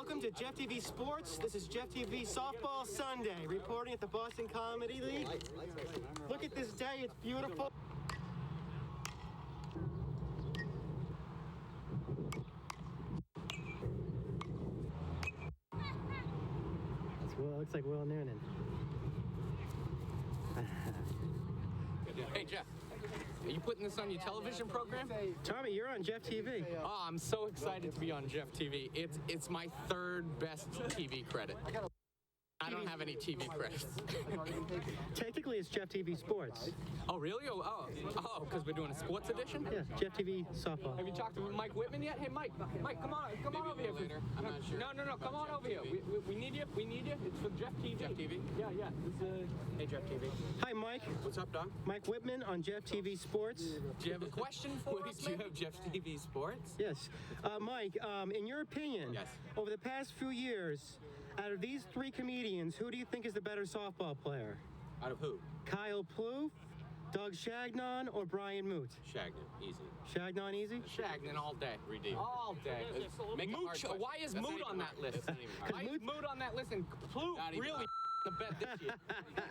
welcome to Jeff TV Sports. This is Jeff TV Softball Sunday, reporting at the Boston Comedy League. Look at this day, it's beautiful. Well, looks like Will Noonan. Hey, Jeff, are you putting this on your television program? Tommy, you're on Jeff TV. Oh, I'm so excited to be on Jeff TV. It's my third best TV credit. I don't have any TV credits. Technically, it's Jeff TV Sports. Oh, really? Oh, because we're doing a sports edition? Yeah, Jeff TV Softball. Have you talked to Mike Whitman yet? Hey, Mike, come on over here. Later. I'm not sure. No, come on over here. We need you. It's for Jeff TV. Jeff TV? Yeah. Hey, Jeff TV. Hi, Mike. What's up, Doc? Mike Whitman on Jeff TV Sports. Do you have a question for us? Do you have Jeff TV Sports? Yes. Mike, in your opinion, Yes. over the past few years, out of these three comedians, who do you think is the better softball player? Out of who? Kyle Plouffe, Doug Shagnon, or Brian Moot? Shagnon. Easy. Shagnon easy? Shagnon all day. Redeem. All day. Make it hard question. Why is That's Moot not on even that hard. list? That's not even hard. Why is Moot on that list and Plouffe Not even really hard. the bet this year?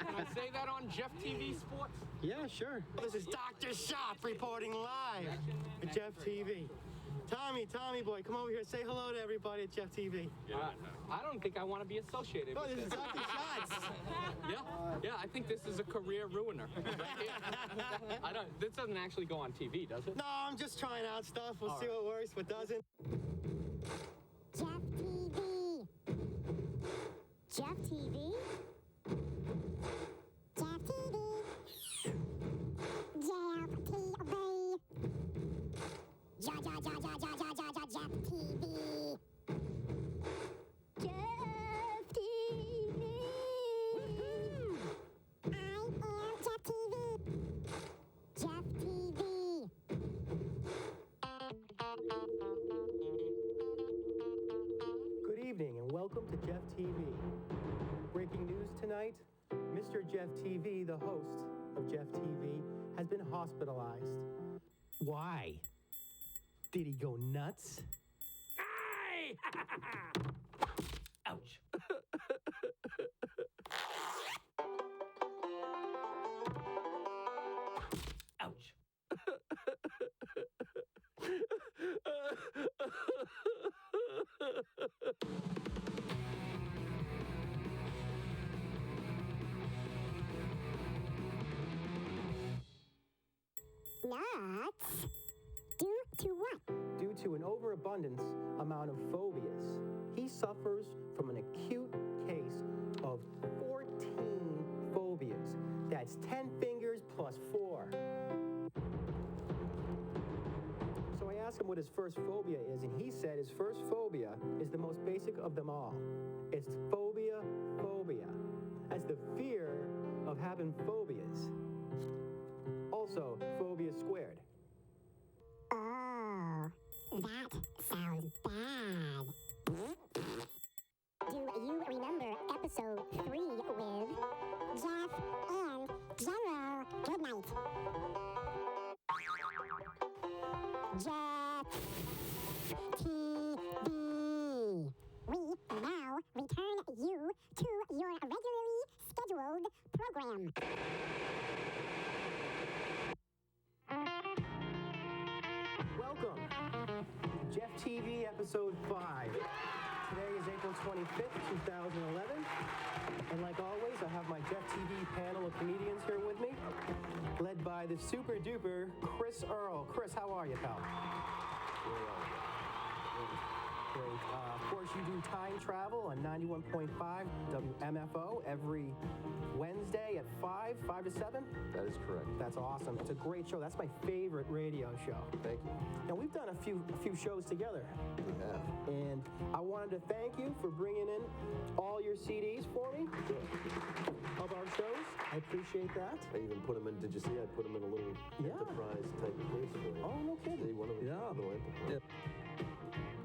Can I say that on Jeff TV Sports? Yeah, sure. This is Dr. Shop reporting live at Jeff TV. Tommy boy, come over here. Say hello to everybody at Jeff TV. I don't think I want to be associated Oh, with this is Dr. Shots. Yeah, I think this is a career ruiner. This doesn't actually go on TV, does it? No, I'm just trying out stuff. We'll see what works, what doesn't. Jeff TV. Jeff TV. Jeff TV. Jeff TV. Jeff TV. Jeff TV. I am Jeff TV. Jeff TV. Good evening and welcome to Jeff TV. Breaking news tonight, Mr. Jeff TV, the host of Jeff TV, has been hospitalized. Why? Did he go nuts? Hey! Ouch. Ouch. Nuts? Due to what? Due to an overabundance amount of phobias, he suffers from an acute case of 14 phobias. That's 10 fingers plus 4. So I asked him what his first phobia is, and he said his first phobia is the most basic of them all. It's phobia. That's the fear of having phobias. Also, phobia squared. Oh, that sounds bad. Do you remember episode 3 with Jeff and General Goodnight? Jeff TV. We now return you to your regularly scheduled program. Welcome, Jeff TV episode 5. Today is April 25th, 2011. And like always, I have my Jeff TV panel of comedians here with me, led by the super duper Chris Earl. Chris, how are you, pal? Great. Of course, you do time travel on 91.5 WMFO every Wednesday at 5 to 7? That is correct. That's awesome. It's a great show. That's my favorite radio show. Thank you. Now, we've done a few shows together. We have. And I wanted to thank you for bringing in all your CDs for me of our shows. I appreciate that. I even put them in, did you see I put them in a little Yeah. enterprise type of place for you? Oh, no kidding. See, one of them, Yeah. little enterprise.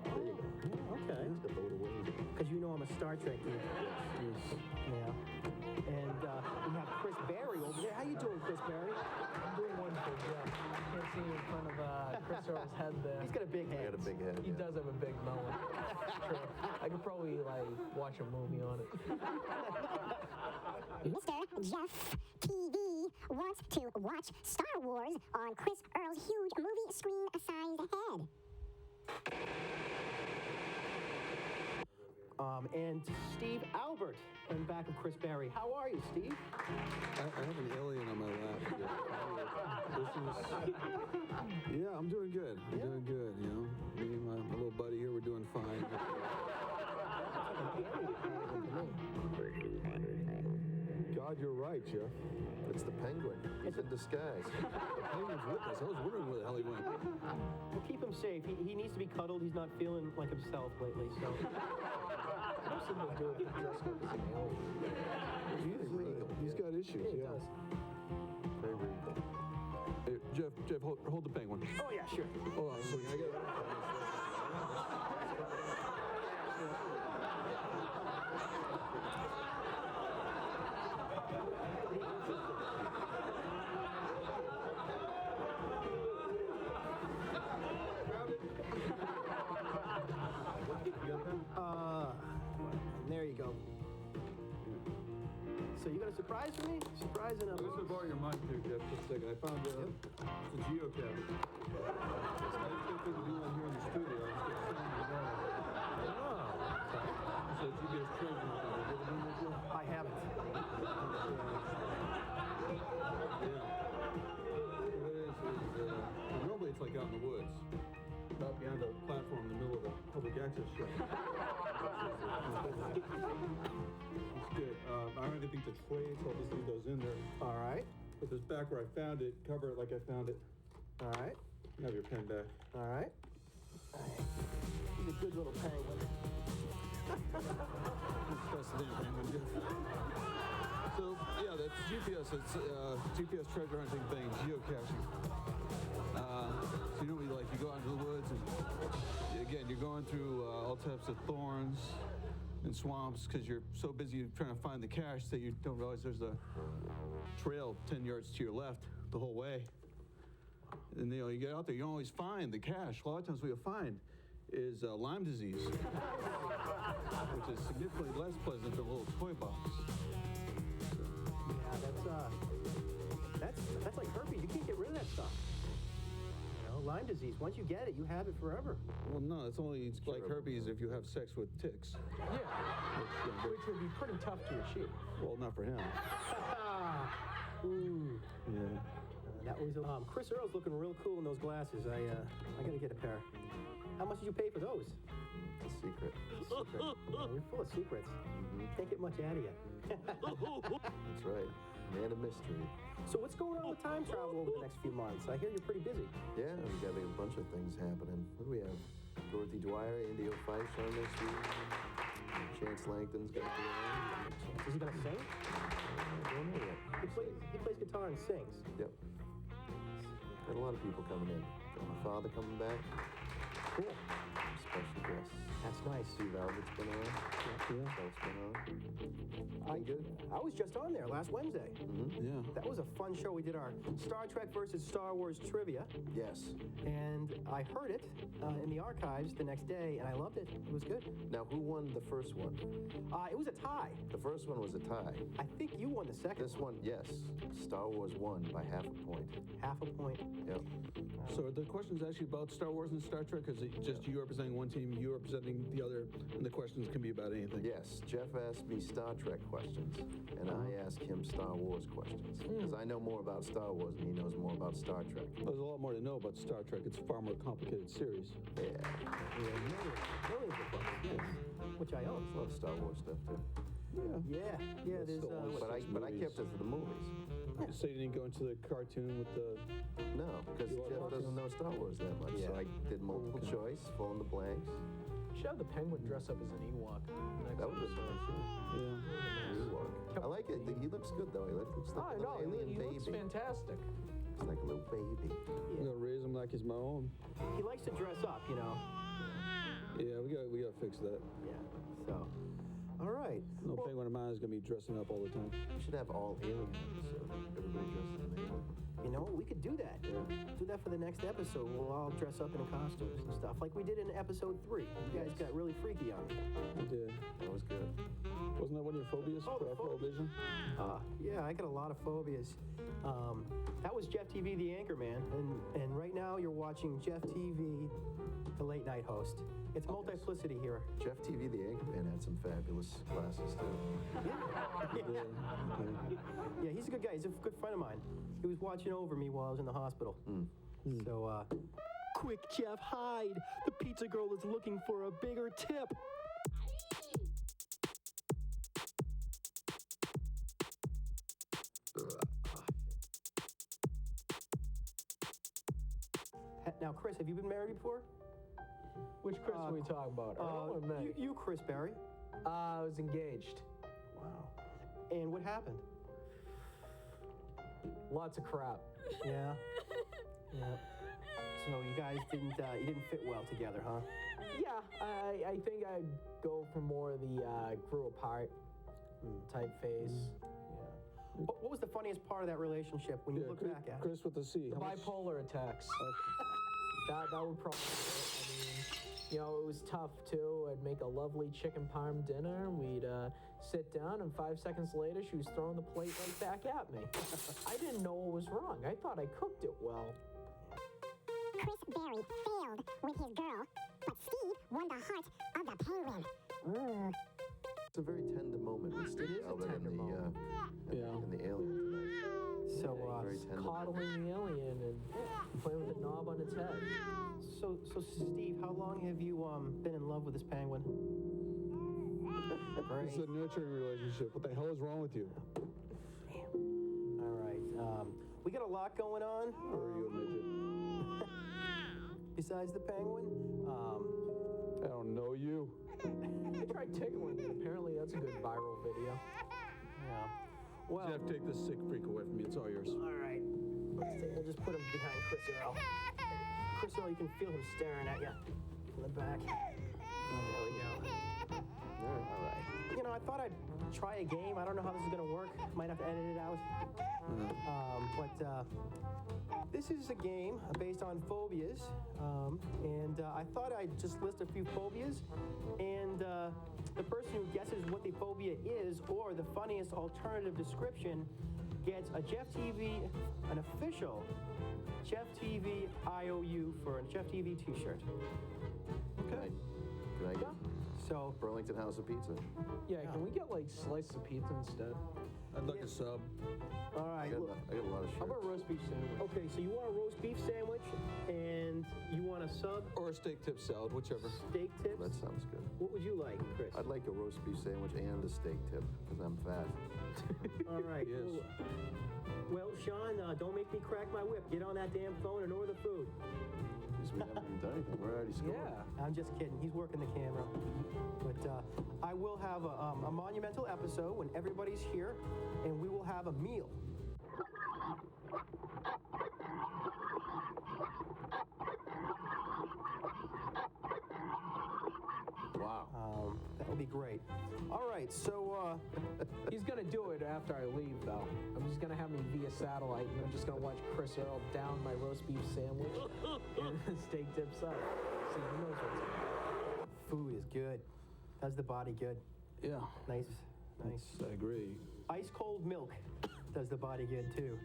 There you go. Okay. It's got the little wings. Because you know know I'm a Star Trek geek. Yeah. And we have Chris Berry over there. How you doing, Chris Berry? I'm doing wonderful, Jeff. Can't see me in front of Chris Earl's head there. He's got a big head. Got a big head. He does have a big melon. True. I could probably watch a movie on it. Mr. Jeff TV wants to watch Star Wars on Chris Earl's huge movie screen-sized head. And Steve Albert in back of Chris Berry. How are you, Steve? I have an alien on my lap. Yeah, I'm doing good. I'm doing good, you know. Me and my little buddy here, we're doing fine. God, you're right, Jeff. It's the penguin. He's in disguise. The penguin's with us. I was wondering where the hell he went. Well, keep him safe. He needs to be cuddled. He's not feeling like himself lately, so. Something to do with dressing up as an alien. He's got issues, He yeah. does. Very regal. Hey, Jeff, hold the penguin. Oh, yeah, sure. Hold on a second. I got There you go. So you got a surprise for me? Surprise in a... I'm going to borrow your mic here, Jeff, just a second. I found it's a geocache. I just think we can do one here in the studio. I just get someone to know. So it's GPS treasure hunt. Have you ever done this yet? I haven't. Yeah. What it is normally it's like out in the woods, not behind a platform in the middle of a public access show. It's good. I don't have anything to trade, so I'll just leave those in there. All right. Put this back where I found it, cover it like I found it. All right. Have your pen back. All right. He's a good little penguin. So, yeah, that's GPS. It's GPS treasure hunting thing, geocaching. So, you know, you go out into the woods, and again, you're going through all types of thorns and swamps because you're so busy trying to find the cache that you don't realize there's a trail 10 yards to your left the whole way. And, you know, you get out there, you don't always find the cache. A lot of times what you'll find is Lyme disease, which is significantly less pleasant than a little toy box. Yeah, that's like herpes. You can't get rid of that stuff. You know, Lyme disease. Once you get it, you have it forever. Well, no, it's like herpes if you have sex with ticks. Yeah. Which would be pretty tough to achieve. Well, not for him. Ooh. Yeah. That was Chris Earl's looking real cool in those glasses. I gotta get a pair. How much did you pay for those? It's a secret. Secret. You're full of secrets. Can't get much out of you. That's right. Man of mystery. So what's going on with time travel over the next few months? I hear you're pretty busy. Yeah, we got a bunch of things happening. What do we have? Dorothy Dwyer, Indio Fife on this week. Chance Langton's gonna be on. Is he gonna sing? I don't know yet. He plays guitar and sings. Yep. Got a lot of people coming in. Got my father coming back. Cool. Special guest. That's nice. Steve Albert's been on. Yeah. Belt's been on. Been good. I was just on there last Wednesday. Yeah. That was a fun show. We did our Star Trek versus Star Wars trivia. Yes. And I heard it in the archives the next day, and I loved it. It was good. Now, who won the first one? It was a tie. The first one was a tie. I think you won the second. This one, yes. Star Wars won by half a point. Half a point. Yep. So are the questions actually about Star Wars and Star Trek? Or is it just you representing one team, you representing the other, and the questions can be about anything? Yes, Jeff asked me Star Trek questions, and I asked him Star Wars questions. Because I know more about Star Wars, and he knows more about Star Trek. There's a lot more to know about Star Trek. It's a far more complicated series. Yeah. Millions of books. Yes. Which I own. A lot of Star Wars stuff, too. Yeah. There's. But I kept it for the movies. So you didn't go into the cartoon with the... No, because You are Jeff doesn't know Star Wars that much. So I did multiple choice, fill in the blanks. You should have the penguin dress up as an Ewok. That would have been nice, Yeah. Ewok. I like it. He looks good, though. He looks like a little alien he baby. looks fantastic. Looks like a little baby. I'm going to raise him like he's my own. He likes to dress up, you know. Yeah, we gotta fix that. Yeah. So, all right. No penguin of mine is gonna be dressing up all the time. We should have all alien episode. Everybody dressed as an alien. You know, we could do that. Do that for the next episode. We'll all dress up in costumes and stuff, like we did in episode 3. You guys got really freaky on me. We did. That was good. Wasn't that one of your phobias? Oh, the Prohibition? Yeah, I got a lot of phobias. That was Jeff TV, the Anchorman, and right now you're watching Jeff TV, the late night host. It's multiplicity here. Jeff TV, the Anchorman, had some fabulous classes too. Yeah, he's a good guy. He's a good friend of mine. He was watching over me while I was in the hospital. So, quick, Jeff, hide. The pizza girl is looking for a bigger tip. Now, Chris, have you been married before? Which Chris are we talking about? Earl or Meg? You, Chris Berry. I was engaged. Wow. And what happened? Lots of crap. Yeah. Yeah. So you guys didn't fit well together, huh? Yeah, I think I'd go for more of the grew apart type phase. Yeah. What was the funniest part of that relationship when you look back at it? Chris with the C. The bipolar attacks. That would probably. I mean, you know, it was tough too. I'd make a lovely chicken parm dinner. We'd sit down, and 5 seconds later, she was throwing the plate right back at me. I didn't know what was wrong. I thought I cooked it well. Chris Berry failed with his girl, but Steve won the heart of the penguin. Ooh. It's a very tender moment when Steve It is a Albert tender moment. and the alien tonight. So, Very tender. Coddling the alien and playing with the knob on its head. so Steve, how long have you been in love with this penguin? It's a nurturing relationship. What the hell is wrong with you? All right. We got a lot going on. Or are you a midget? Besides the penguin. I don't know you. I tried tickling it. Apparently, that's a good viral video. Yeah. Well. Jeff, take this sick freak away from me. It's all yours. All right. We'll just put him behind Chris Earl. Chris Earl, you can feel him staring at you from the back. There we go. All right. You know, I thought I'd try a game. I don't know how this is going to work. Might have to edit it out. But this is a game based on phobias. And I thought I'd just list a few phobias. And the person who guesses what the phobia is or the funniest alternative description gets a Jeff TV, an official Jeff TV IOU for a Jeff TV t-shirt. Okay. Can I get So, Burlington House of Pizza? Yeah, can we get like slices of pizza instead? I'd like a sub. all I right. got, Look, I got a lot of How about shirts. roast beef sandwich? okay, so you want a roast beef sandwich and you want a sub Or a steak tip salad, whichever. steak tips? That sounds good. What would you like, Chris? I'd like a roast beef sandwich and a steak tip because I'm fat. All right. Yes. Well, Sean, don't make me crack my whip. Get on that damn phone and order the food. Because we haven't even done anything. We're already scoring. Yeah. I'm just kidding. He's working the camera. But I will have a monumental episode when everybody's here, and we will have a meal. Wow. That would be great. All right, so He's gonna do it after I leave, though. I'm just gonna have me via satellite, and I'm just gonna watch Chris Earl down my roast beef sandwich and the steak dips up. See, he knows what's up. food is good. Does the body good. Yeah. Nice. I agree. Ice cold milk does the body good too.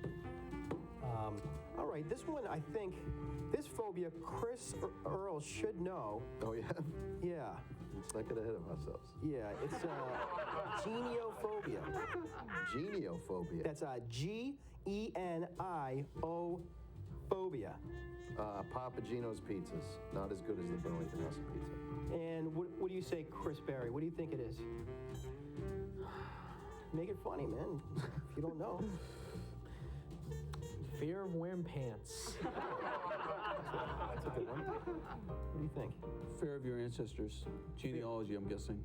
All right, this one I think, this phobia Chris Earl should know. Oh, yeah? Yeah, Let's not get ahead of ourselves. yeah, it's geniophobia. Geniophobia. That's Genio phobia. Papa Gino's pizzas. Not as good as the Burlington House of Pizza. And what do you say, Chris Berry? What do you think it is? Make it funny, man. If you don't know. Fear of wearing pants. That's a good one. What do you think? Fear of your ancestors. Genealogy, I'm guessing.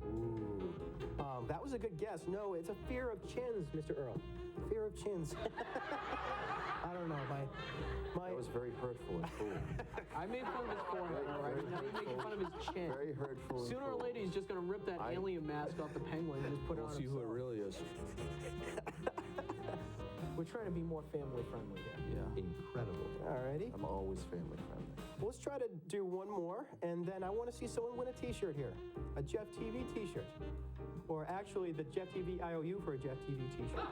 That was a good guess. No, it's a fear of chins, Mr. Earl. Fear of chins. I don't know. My That was very hurtful and cruel. I made fun of his forehead, all right? now you're making fun of his chin. Very hurtful. and Sooner or cruel. later, he's just gonna rip that alien mask off the penguin and just put it We'll on see who it himself. really is. We're trying to be more family friendly here. Yeah. Incredible. Alrighty. I'm always family friendly. Well, let's try to do one more, and then I want to see someone win a T-shirt here, a Jeff TV T-shirt, or actually the Jeff TV IOU for a Jeff TV T-shirt.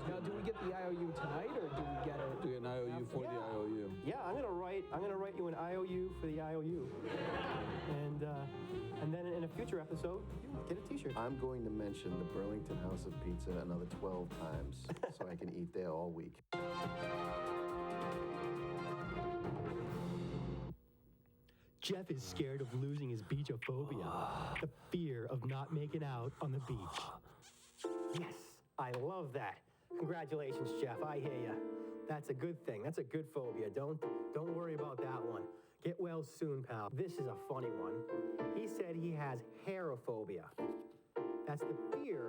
Now, do we get the IOU tonight, or do we get it? Do an IOU for the IOU. Yeah, I'm gonna write you an IOU for the IOU, and then in a future episode, you get a T-shirt. I'm going to mention the Burlington House of Pizza another 12 times so I can eat there all week. Jeff is scared of losing his beachophobia, the fear of not making out on the beach. Yes, I love that. Congratulations, Jeff. I hear ya. That's a good thing. That's a good phobia. Don't worry about that one. Get well soon, pal. This is a funny one. He said he has hairophobia. That's the fear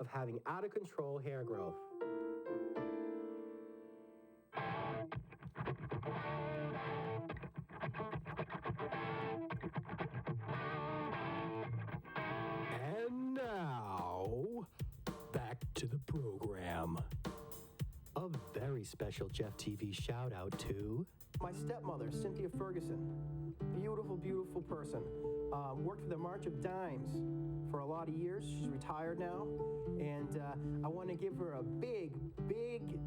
of having out of control hair growth. And now, back to the program. A very special Jeff TV shout out to my stepmother, Cynthia Ferguson. Beautiful, beautiful person. Worked for the March of Dimes for a lot of years. She's retired now. And I want to give her a big, big,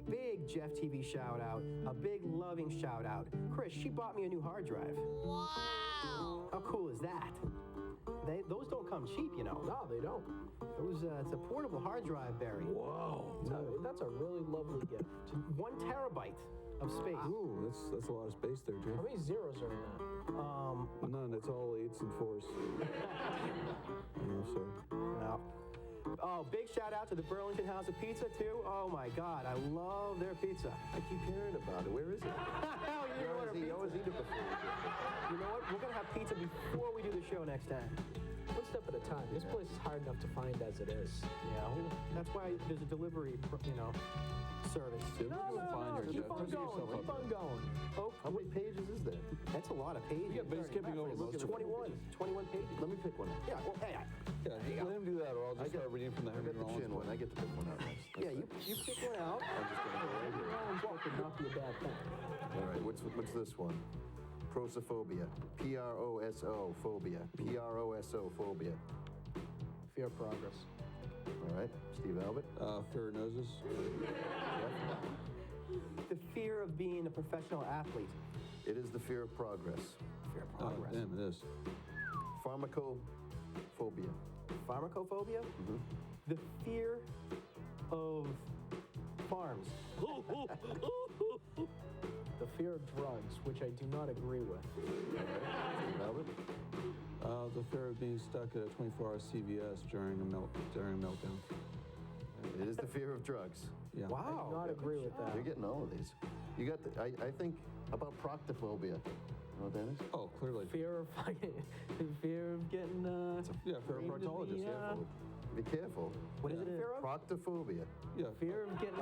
big Jeff TV shout out. A big loving shout out. Chris, she bought me a new hard drive. Wow! How cool is that? Those don't come cheap, you know. No, they don't. It's a portable hard drive, Barry. Whoa. That's a really lovely gift. 1 terabyte of space. Ooh, that's a lot of space there, How Jeff. many zeros are in that? None. It's all 8s and 4s. No, sir. No. Oh, big shout out to the Burlington House of Pizza, too. Oh, my God. I love their pizza. I keep hearing about it. Where is it? Hell, you order You always pizza. eat it before. You know what? We're going to have pizza before we do the show next time. One step at a time. This place is hard enough to find as it is. Yeah, that's why there's a delivery, service. See if we can find her, Keep Jeff. on Don't get going. yourself Keep up on there. going. Oh, How many pages is there? that's a lot of pages. Yeah, but he's skipping over Look most at of it. 21 pages. Let me pick one. Yeah, well, hey, Yeah, let him do that, or I'll just start reading from the I Henry got the Rollins chin one. I get to pick one out next. yeah, you pick one out. I'm just gonna go right here. Rollins walk would not be a bad thing. All right, what's this one? Prosophobia. P-R-O-S-O phobia. P-R-O-S-O phobia. Fear of progress. All right, Steve Albert. Fair noses. The fear of being a professional athlete. It is the fear of progress. Fear of Oh, progress. damn, it is. Pharmacophobia. Pharmacophobia? The fear of farms. The fear of drugs, which I do not agree with. Steve Albert. The fear of being stuck at a 24-hour CVS during a meltdown. It is the fear of drugs. Yeah. I do not agree with that. You're getting all of these. You got the, I think about proctophobia. You know what that is? Oh, clearly. Fear of fear of getting Yeah, fear of named to proctologist. be, Yeah. Be careful. What is it a fear of? Proctophobia. Yeah. fear of getting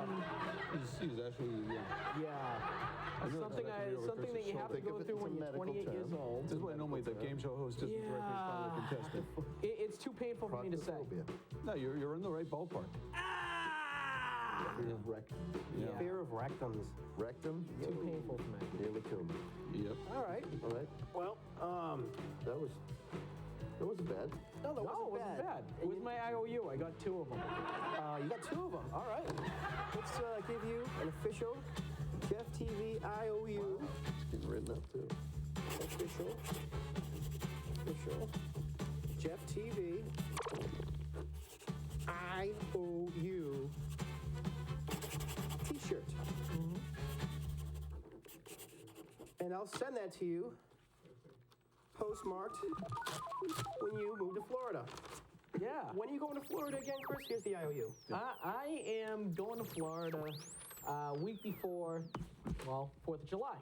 He's actually, yeah. yeah know something that could be something that you have to Think of go it through as a when you're medical 28 years term. old. This is why normally the game show host doesn't directly follow the contestant. It's too painful for me to say. Proctophobia. No, you're in the right ballpark. Fear of rectum. Yeah. Fear of rectums. Rectum? Too painful for me. Nearly killed me. Yep. All right. All right. Well, That wasn't bad. no, that No, it wasn't bad. With my IOU, I got 2 of them. You got 2 of them. All right. Let's give you an official Jeff TV IOU. Getting written up too. Official Jeff TV IOU T-shirt. And I'll send that to you postmarked when you move to Florida. Yeah. When are you going to Florida again, Chris? Here's the IOU. I am going to Florida week before, 4th of July.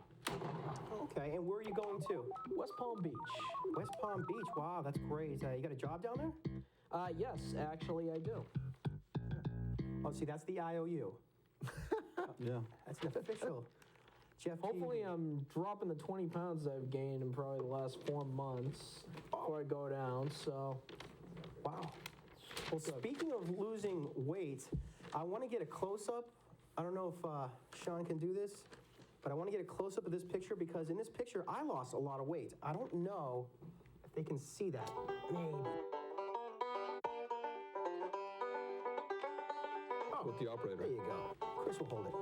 Okay, and where are you going to? West Palm Beach. West Palm Beach. Wow, that's great. You got a job down there? Yes, actually I do. Oh, see, that's the IOU. Yeah. That's an official Jeff Hopefully, TV. I'm dropping the 20 pounds I've gained in probably the last 4 months before I go down. So, wow. Well, speaking of losing weight, I want to get a close-up. I don't know if Sean can do this, but I want to get a close-up of this picture because in this picture, I lost a lot of weight. I don't know if they can see that. Maybe. With the operator. There you go. Chris will hold it.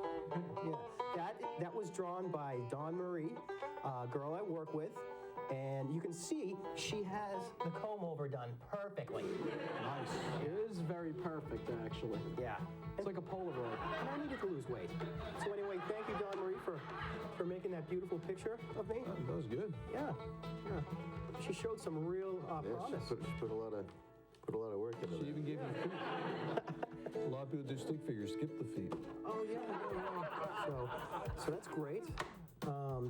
Yeah, that was drawn by Dawn Marie, a girl I work with, and you can see she has the comb over done perfectly. Nice. It is very perfect, actually. Yeah. It's like a Polaroid. And I needed to lose weight. So anyway, thank you, Dawn Marie, for making that beautiful picture of me. That was good. Yeah. She showed some real Yeah, promise. she put a lot of work into She that. even gave you feet. A lot of people do stick figures, skip the feet. Oh yeah. So that's great.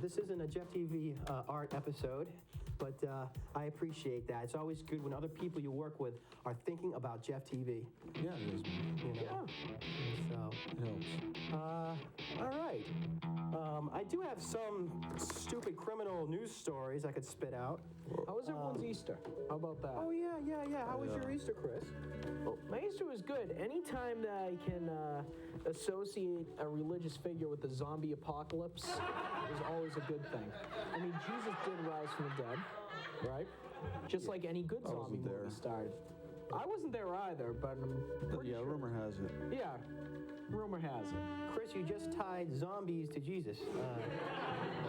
This isn't a Jeff TV art episode, but I appreciate that. It's always good when other people you work with are thinking about Jeff TV. Yeah, it is. You know? So. It helps. All right. I do have some stupid criminal news stories I could spit out. How was everyone's Easter? How about that? Oh yeah. How was your Easter, Chris? My Easter was good. Anytime that I can associate a religious figure with the zombie apocalypse is always a good thing. I mean, Jesus did rise from the dead, right? Just like any good zombie wasn't there. movie started. I wasn't there either, but I'm pretty Yeah, sure. rumor has it. Yeah, rumor has it. Chris, you just tied zombies to Jesus.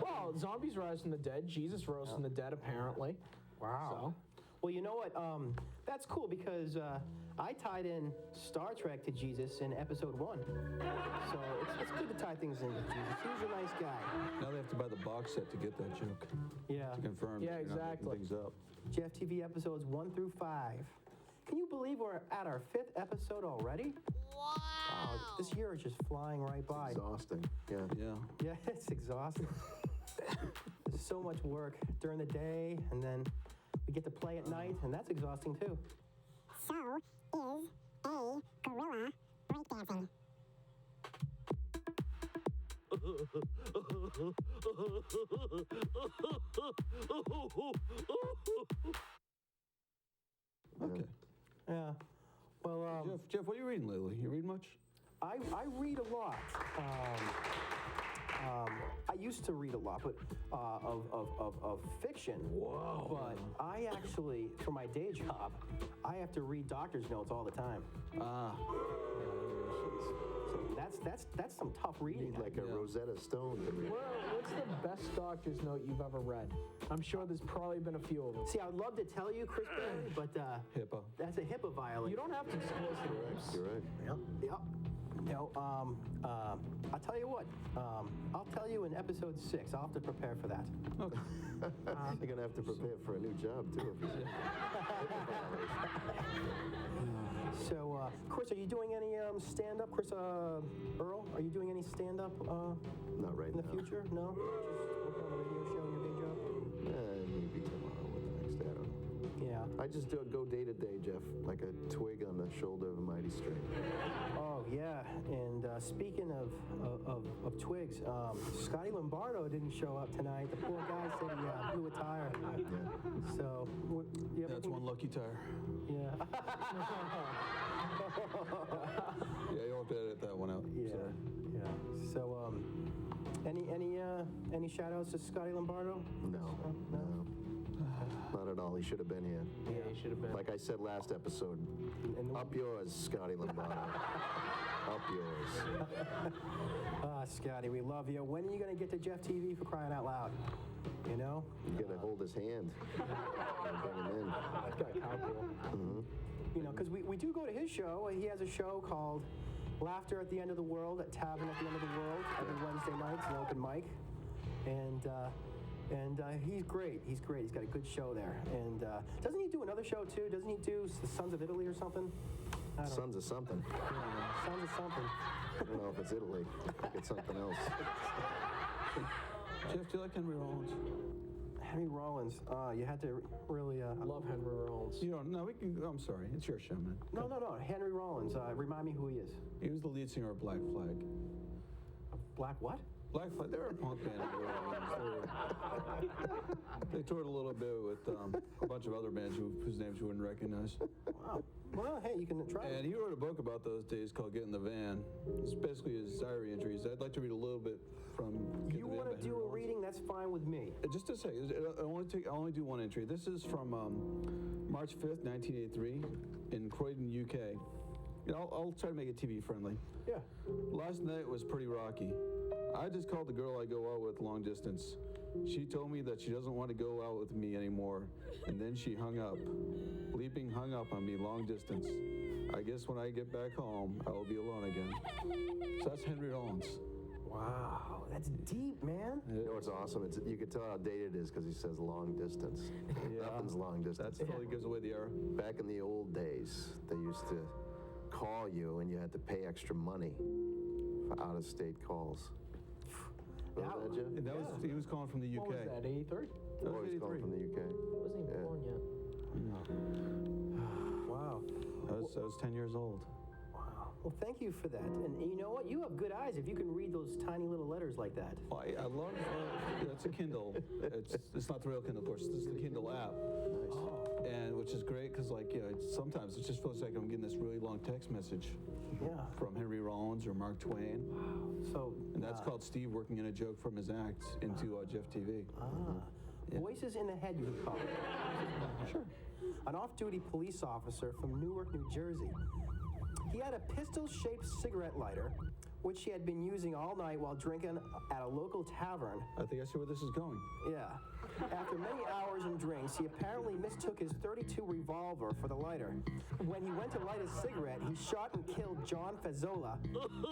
Well, zombies rise from the dead. Jesus rose from the dead, apparently. So, Well, you know what? That's cool because I tied in Star Trek to Jesus in episode 1. So it's good to tie things in with Jesus. He was a nice guy. Now they have to buy the box set to get that joke. Yeah. To confirm Yeah, that you're not making exactly. things up. Jeff TV episodes 1 through 5. Can you believe we're at our 5th episode already? Wow. This year is just flying right by. Exhausting. Yeah. Yeah. Yeah, it's exhausting. There's so much work during the day, and then we get to play at night, and that's exhausting too. So is a gorilla breakdancing. Okay. Yeah. Well, Jeff, what are you reading lately? You read much? I read a lot. I used to read a lot, but of fiction. Whoa. But I actually, for my day job, I have to read doctor's notes all the time. So that's some tough reading. Need like a Rosetta Stone to read. well, what's the best doctor's note you've ever read? I'm sure there's probably been a few of them. See, I would love to tell you, Chris Berry, but HIPAA. that's a HIPAA violation. You don't have to disclose the names. You're right. Yep. You know, I'll tell you what. I'll tell you in episode 6. I'll have to prepare for that. Okay. You're gonna have to prepare for a new job too. If you So, Chris, are you doing any stand-up? Chris Earl, are you doing any stand-up Not right in the now. future? No? Just working on a radio show in your day job? Maybe tomorrow or the next day. I don't know. Yeah. I just go day to day, Jeff, like a twig on the shoulder of a mighty string. Oh, yeah. And speaking of twigs, Scotty Lombardo didn't show up tonight. The poor guy said he blew a tire. So, you have That's anything- one lucky tire. Yeah. Yeah, you'll have to edit that one out. Yeah. Sorry. Yeah. So, any shout-outs to Scotty Lombardo? No. Not at all. He should have been here. Yeah, you should have been. Like I said last episode, up yours, Scotty Lombardo. Up yours. Scotty, we love you. When are you going to get to Jeff TV, for crying out loud? You know? You gotta hold his hand. Bring him in. That's kind of cool. You know, because we do go to his show. He has a show called Laughter at the End of the World at Tavern at the End of the World every Wednesday night. It's an open mic. And he's great. He's great. He's got a good show there. And doesn't he do another show, too? Doesn't he do the Sons of Italy or something? I don't know. Sons of something. Yeah, Sons of something. I don't know if it's Italy. I think it's something else. Jeff, do you like Henry Rollins? Henry Rollins. You had to really... Love Henry Rollins. You don't, no, we can, I'm sorry. It's your show, man. No. Henry Rollins. Remind me who he is. He was the lead singer of Black Flag. Black what? Black Flag, they're a punk band. They toured a little bit with a bunch of other bands whose names you wouldn't recognize. Wow. Well, hey, you can try. And he wrote a book about those days called Get in the Van. It's basically his diary entries. I'd like to read a little bit from Get You in the Van want by to Henry do a Rollins. reading? That's fine with me. Just to say, I'll only do one entry. This is from March 5th, 1983 in Croydon, UK. I'll try to make it TV friendly. Yeah. Last night was pretty rocky. I just called the girl I go out with long distance. She told me that she doesn't want to go out with me anymore, and then she hung up. Bleeping hung up on me long distance. I guess when I get back home, I will be alone again. So that's Henry Rollins. Wow, that's deep, man. You know what's awesome? You can tell how dated it is because he says long distance. Nothing's long distance. That totally gives away the era. Back in the old days, they used to call you and you had to pay extra money for out-of-state calls. Remember that, Jeff? And that was he was calling from the UK. What was that, 83? That Oh, was he's calling 83. from the UK. I wasn't even Yeah. born yet. Wow. I was 10 years old. Wow. Well, thank you for that. And you know what? You have good eyes if you can read those tiny little letters like that. Well, I love it's a Kindle. It's not the real Kindle, of course. It's the Kindle app. And which is great because, sometimes it just feels like I'm getting this really long text message Yeah. from Henry Rollins or Mark Twain. So. And that's called Steve working in a joke from his act into Jeff TV. Yeah. Voices in the head, you would call it. Sure. An off-duty police officer from Newark, New Jersey. He had a pistol-shaped cigarette lighter, which he had been using all night while drinking at a local tavern. I think I see where this is going. Yeah. After many hours and drinks, he apparently mistook his .32 revolver for the lighter. When he went to light a cigarette, he shot and killed John Fazzola,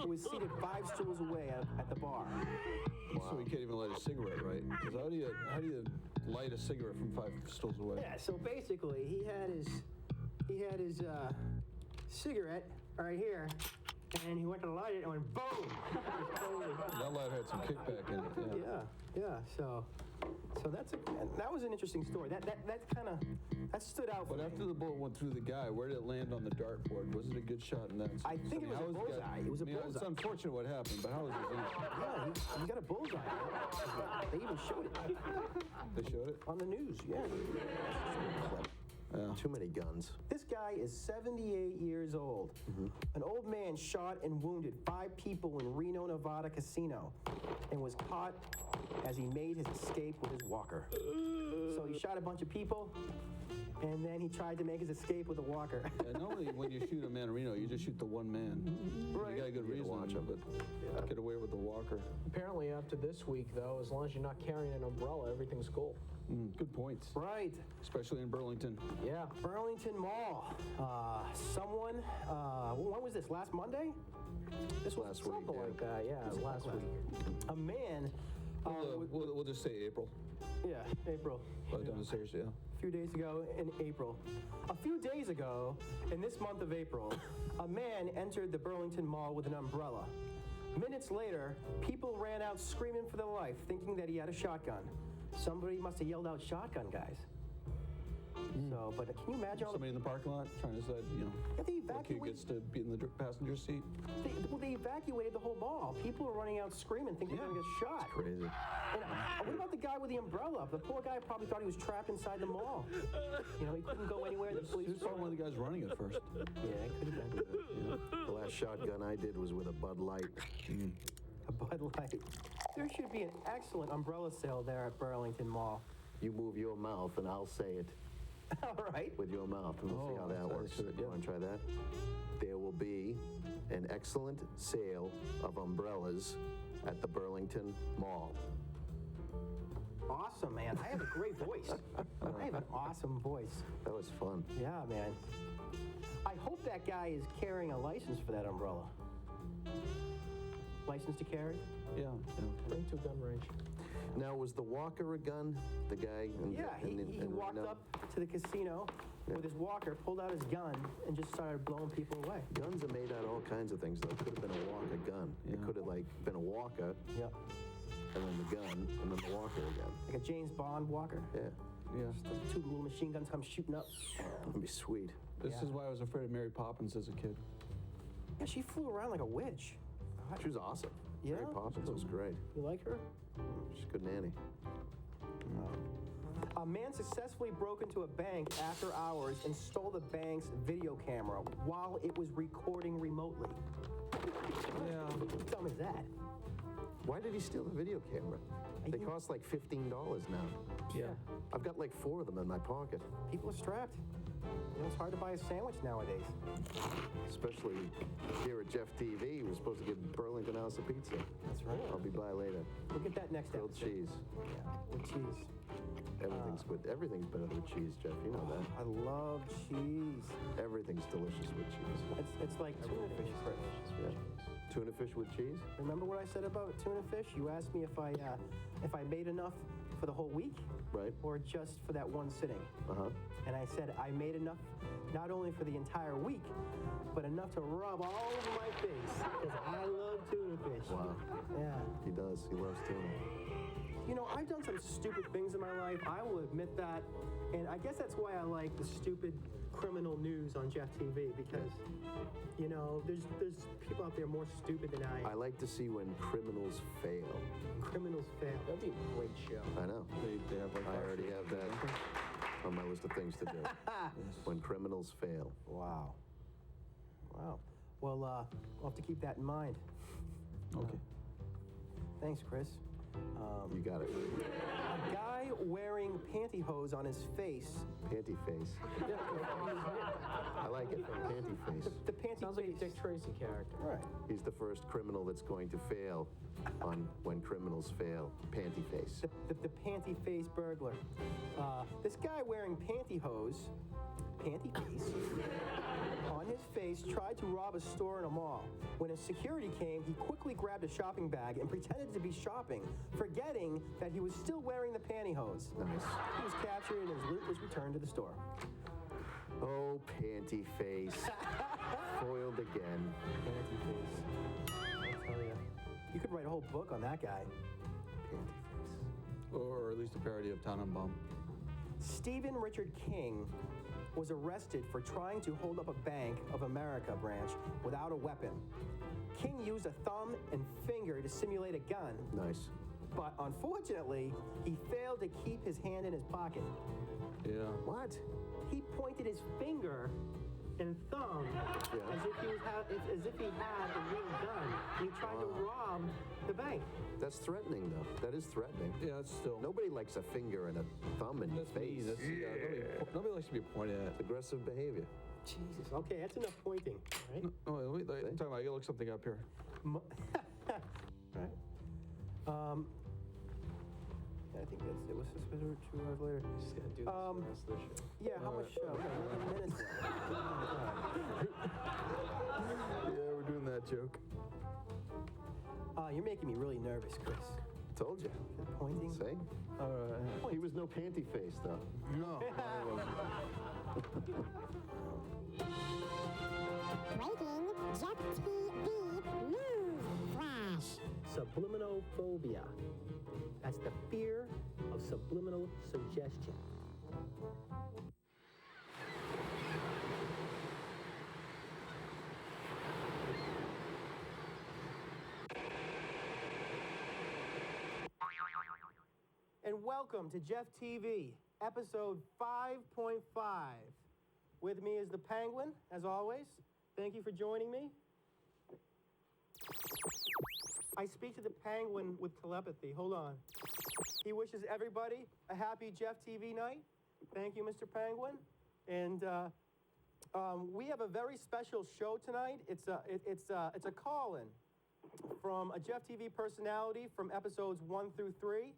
who was seated 5 stools away at the bar. So he can't even light a cigarette, right? Because how do you light a cigarette from 5 stools away? Yeah, so basically, he had his cigarette right here, and he went to light it and went boom. That light had some kickback in it. Yeah. So that was an interesting story. That stood out for But me. after the bullet went through the guy, where did it land on the dartboard? Was it a good shot in that? I think it was a bullseye. It was a It's bullseye. unfortunate what happened, but how was his aim? Yeah, he got a bullseye. They even showed it They showed it? on the news. Yeah. Yeah. Too many guns. This guy is 78 years old. An old man shot and wounded 5 people in Reno, Nevada casino and was caught as he made his escape with his walker. So he shot a bunch of people and then he tried to make his escape with a walker. And normally when you shoot a man in Reno, you just shoot the one man. Right. You got a good reason, watch him. but get away with the walker. Apparently, after this week, though, as long as you're not carrying an umbrella, everything's cool. Good points. Right. Especially in Burlington. Yeah. Burlington Mall. When was this? Last Monday? This was Last week. Something like that, yeah, last week. A man. We'll just say April. Yeah, April. But down the stairs, yeah. A few days ago in April. A few days ago, in this month of April, a man entered the Burlington Mall with an umbrella. Minutes later, people ran out screaming for their life, thinking that he had a shotgun. Somebody must have yelled out shotgun, guys. So, but can you imagine all the... Somebody in the parking lot trying to decide, Yeah, they what kid gets to be in the passenger seat. They evacuated the whole mall. People were running out screaming, thinking they were going to get shot. Crazy. And what about the guy with the umbrella? The poor guy probably thought he was trapped inside the mall. He couldn't go anywhere. The police Who's probably one of the guys running it first? Yeah, it could have been. The last shotgun I did was with a Bud Light. A Bud Light. There should be an excellent umbrella sale there at Burlington Mall. You move your mouth and I'll say it All right. with your mouth, and we'll see how that that's works. good, You yeah. want to try that? There will be an excellent sale of umbrellas at the Burlington Mall. Awesome, man. I have a great voice. I have an awesome voice. That was fun. Yeah, man. I hope that guy is carrying a license for that umbrella. License to carry? Yeah. Bring to a gun range. Now, was the walker a gun? The guy? Yeah, he walked Reno? up to the casino with his walker, pulled out his gun, and just started blowing people away. Guns are made out of all kinds of things, though. It could have been a walker gun. It Yeah. could have, been a walker, Yep. and then the gun, and then the walker again. Like a James Bond walker. Yeah, Yeah. The 2 little machine guns come shooting up. that'd be sweet. This Yeah. is why I was afraid of Mary Poppins as a kid. Yeah, she flew around like a witch. She was awesome. Yeah? Mary Poppins was great. You like her? She's a good nanny. A man successfully broke into a bank after hours and stole the bank's video camera while it was recording remotely. Yeah. What dumb is that? Why did he steal the video camera? They cost like $15 now. Yeah. I've got like 4 of them in my pocket. People are strapped. You know, it's hard to buy a sandwich nowadays. Especially here at Jeff TV, we're supposed to give Burlington House a pizza. That's right. I'll be by later. We'll get that next Grilled episode. cheese. Yeah, with cheese. Everything's good. Everything's better with cheese, Jeff. You know that. I love cheese. Everything's delicious with cheese. It's like tuna fish. Yeah. Tuna fish with cheese? Remember what I said about tuna fish? You asked me if I made enough for the whole week, Right. or just for that one sitting. Uh-huh. And I said I made enough, not only for the entire week, but enough to rub all over my face, because I love tuna fish. Wow. Yeah. He does. He loves tuna. You know, I've done some stupid things in my life. I will admit that. And I guess that's why I like the stupid criminal news on Jeff TV, because, you know, there's people out there more stupid than I I am. like to see when criminals fail. Criminals fail. That'd be a great show. I know. They have like I already have that on my list of things to do. When criminals fail. Wow. Wow. Well, I'll have to keep that in mind. Okay. Thanks, Chris. You got it. A guy wearing pantyhose on his face. Panty face. I like it. Panty face. The panty Sounds like a face. Dick Tracy character. Right. He's the first criminal that's going to fail on When Criminals Fail. Panty face. The panty face burglar. This guy wearing pantyhose, panty face, on his face tried to rob a store in a mall. When his security came, he quickly grabbed a shopping bag and pretended to be shopping, forgetting that he was still wearing the pantyhose. Nice. He was captured and his loot was returned to the store. Oh, panty face. Foiled again. Panty face. I tell you. You could write a whole book on that guy. Panty face. Or at least a parody of Tannenbaum. Stephen Richard King was arrested for trying to hold up a Bank of America branch without a weapon. King used a thumb and finger to simulate a gun, Nice. but unfortunately, he failed to keep his hand in his pocket. Yeah. What? He pointed his finger and thumb Yeah. as if he had a real gun, and he tried to rob the bank. That's threatening, though. That is threatening. Yeah, it's still. Nobody likes a finger and a thumb in your That's face. me. That's, nobody likes to be pointed at. It's aggressive behavior. Jesus. Okay, that's enough pointing, right? No, wait, I'm talking about, I gotta look something up here. Right. I think that's it. Was this 2 hours later? Just gonna do this for the rest of the show. Yeah, how much show? We got 11 minutes left. Yeah, we're doing that joke. You're making me really nervous, Chris. Told you. That pointing. See? He was no panty face, though. No, I wasn't. Breaking Jeff TV News Flash. Subliminal-phobia. That's the fear of subliminal suggestion. And welcome to Jeff TV, episode 5.5. With me is the Penguin, as always. Thank you for joining me. I speak to the Penguin with telepathy. Hold on. He wishes everybody a happy Jeff TV night. Thank you, Mr. Penguin. And we have a very special show tonight. It's a call-in from a Jeff TV personality from episodes 1 through 3.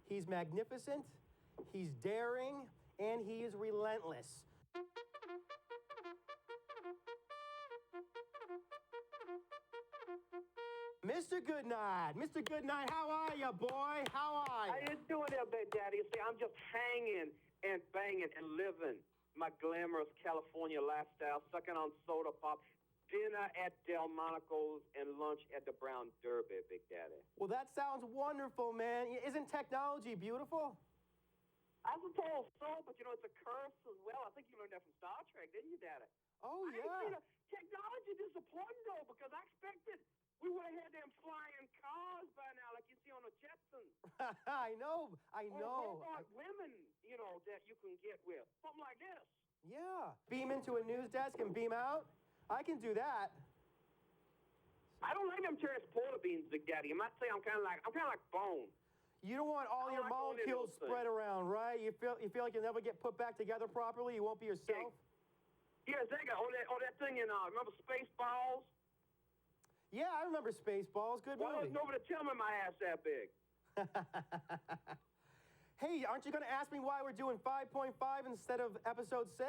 He's magnificent, he's daring, and he is relentless. Mr. Goodnight, how are you, boy? How are How you? you doing there, Big Daddy? You see, I'm just hanging and banging and living my glamorous California lifestyle, sucking on soda pop, dinner at Delmonico's, and lunch at the Brown Derby, Big Daddy. Well, that sounds wonderful, man. Isn't technology beautiful? I suppose so, but you know, it's a curse as well. I think you learned that from Star Trek, didn't you, Daddy? Oh, I ain't yeah. seen a technology disappointing, though, because I expected We would have had them flying cars by now, like you see on the Jetsons. I know. Or women, you know, that you can get with. Something like this. Yeah. Beam into a news desk and beam out. I can do that. I don't like them Terrence Porter beans, Big Daddy. You might say I'm kind of like Bone. You don't want all I your like all of molecules those spread things. around, right? You feel like you'll never get put back together properly. You won't be yourself. Yeah, Zega. That thing in remember Spaceballs? Yeah, I remember Spaceballs. Good Why movie. wasn't nobody tell me my ass that big? Hey, aren't you going to ask me why we're doing 5.5 instead of episode 6?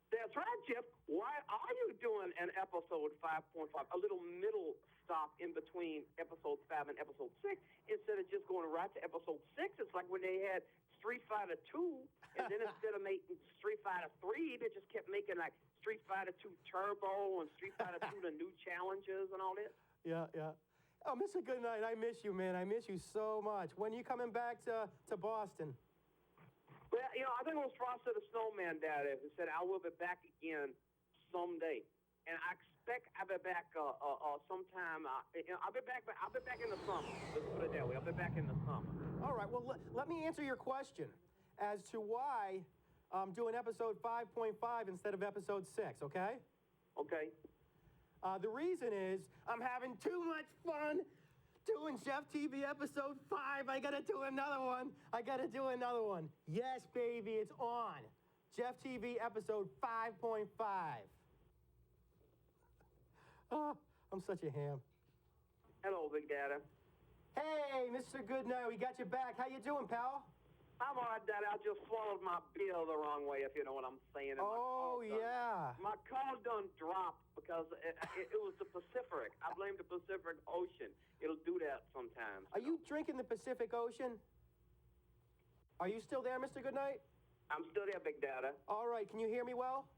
That's right, Jeff. Why are you doing an episode 5.5, a little middle stop in between episode 5 and episode 6, instead of just going right to episode 6? It's like when they had Street Fighter 2, and then instead of making Street Fighter 3, they just kept making like Street Fighter 2 Turbo and Street Fighter 2 the new challenges and all that. Yeah. Oh, Mr. Goodnight, I miss you, man. I miss you so much. When are you coming back to Boston? Well, you know, I think it was Frosty the Snowman Daddy who said I will be back again someday, and I expect I'll be back sometime. I'll be back in the summer. Let's put it that way. I'll be back in the summer. All right. Well, let me answer your question as to why I'm doing episode 5.5 instead of episode 6. Okay. Okay. The reason is I'm having too much fun doing Jeff TV episode 5. I gotta do another one. Yes, baby, it's on. Jeff TV episode 5.5. Oh, I'm such a ham. Hello, Big Daddy. Hey, Mr. Goodnight, we got you back. How you doing, pal? I'm all right, Daddy. I just swallowed my beer the wrong way, if you know what I'm saying. And Oh, yeah. My car done dropped because it was the Pacific. I blame the Pacific Ocean. It'll do that sometimes. Are you drinking the Pacific Ocean? Are you still there, Mr. Goodnight? I'm still there, Big Daddy. All right, can you hear me well?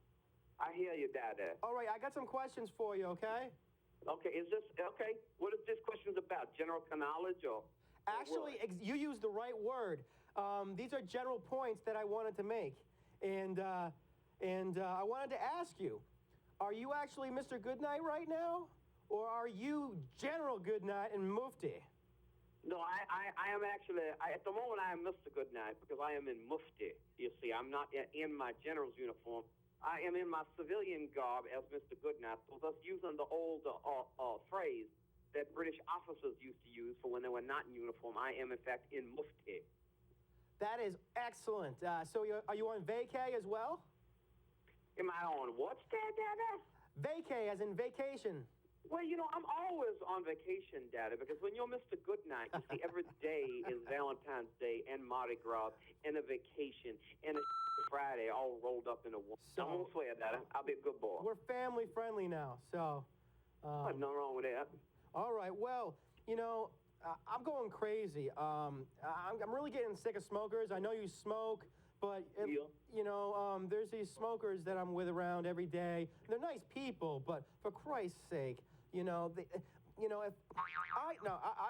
I hear you, Daddy. All right, I got some questions for you, okay? Okay, okay? What is this question about? General knowledge or? Actually, you used the right word. These are general points that I wanted to make, and I wanted to ask you: are you actually Mr. Goodnight right now, or are you General Goodnight and Mufti? No, I am actually, at the moment I am Mr. Goodnight because I am in Mufti. You see, I'm not in my general's uniform. I am in my civilian garb as Mr. Goodnight, so thus using the old phrase that British officers used to use for when they were not in uniform. I am, in fact, in Mufti. That is excellent. So are you on vacay as well? Am I on what's that, Dada? Vacay, as in vacation. Well, you know, I'm always on vacation, Daddy, because when you're Mr. Goodnight, you see, every day is Valentine's Day and Mardi Gras and a vacation and a Friday all rolled up into one. So, I won't swear, Daddy. I'll be a good boy. We're family friendly now, so. There's nothing wrong with that. All right, well, you know, I'm going crazy. I'm really getting sick of smokers. I know you smoke, but, you know, there's these smokers that I'm with around every day. They're nice people, but for Christ's sake, you know, if I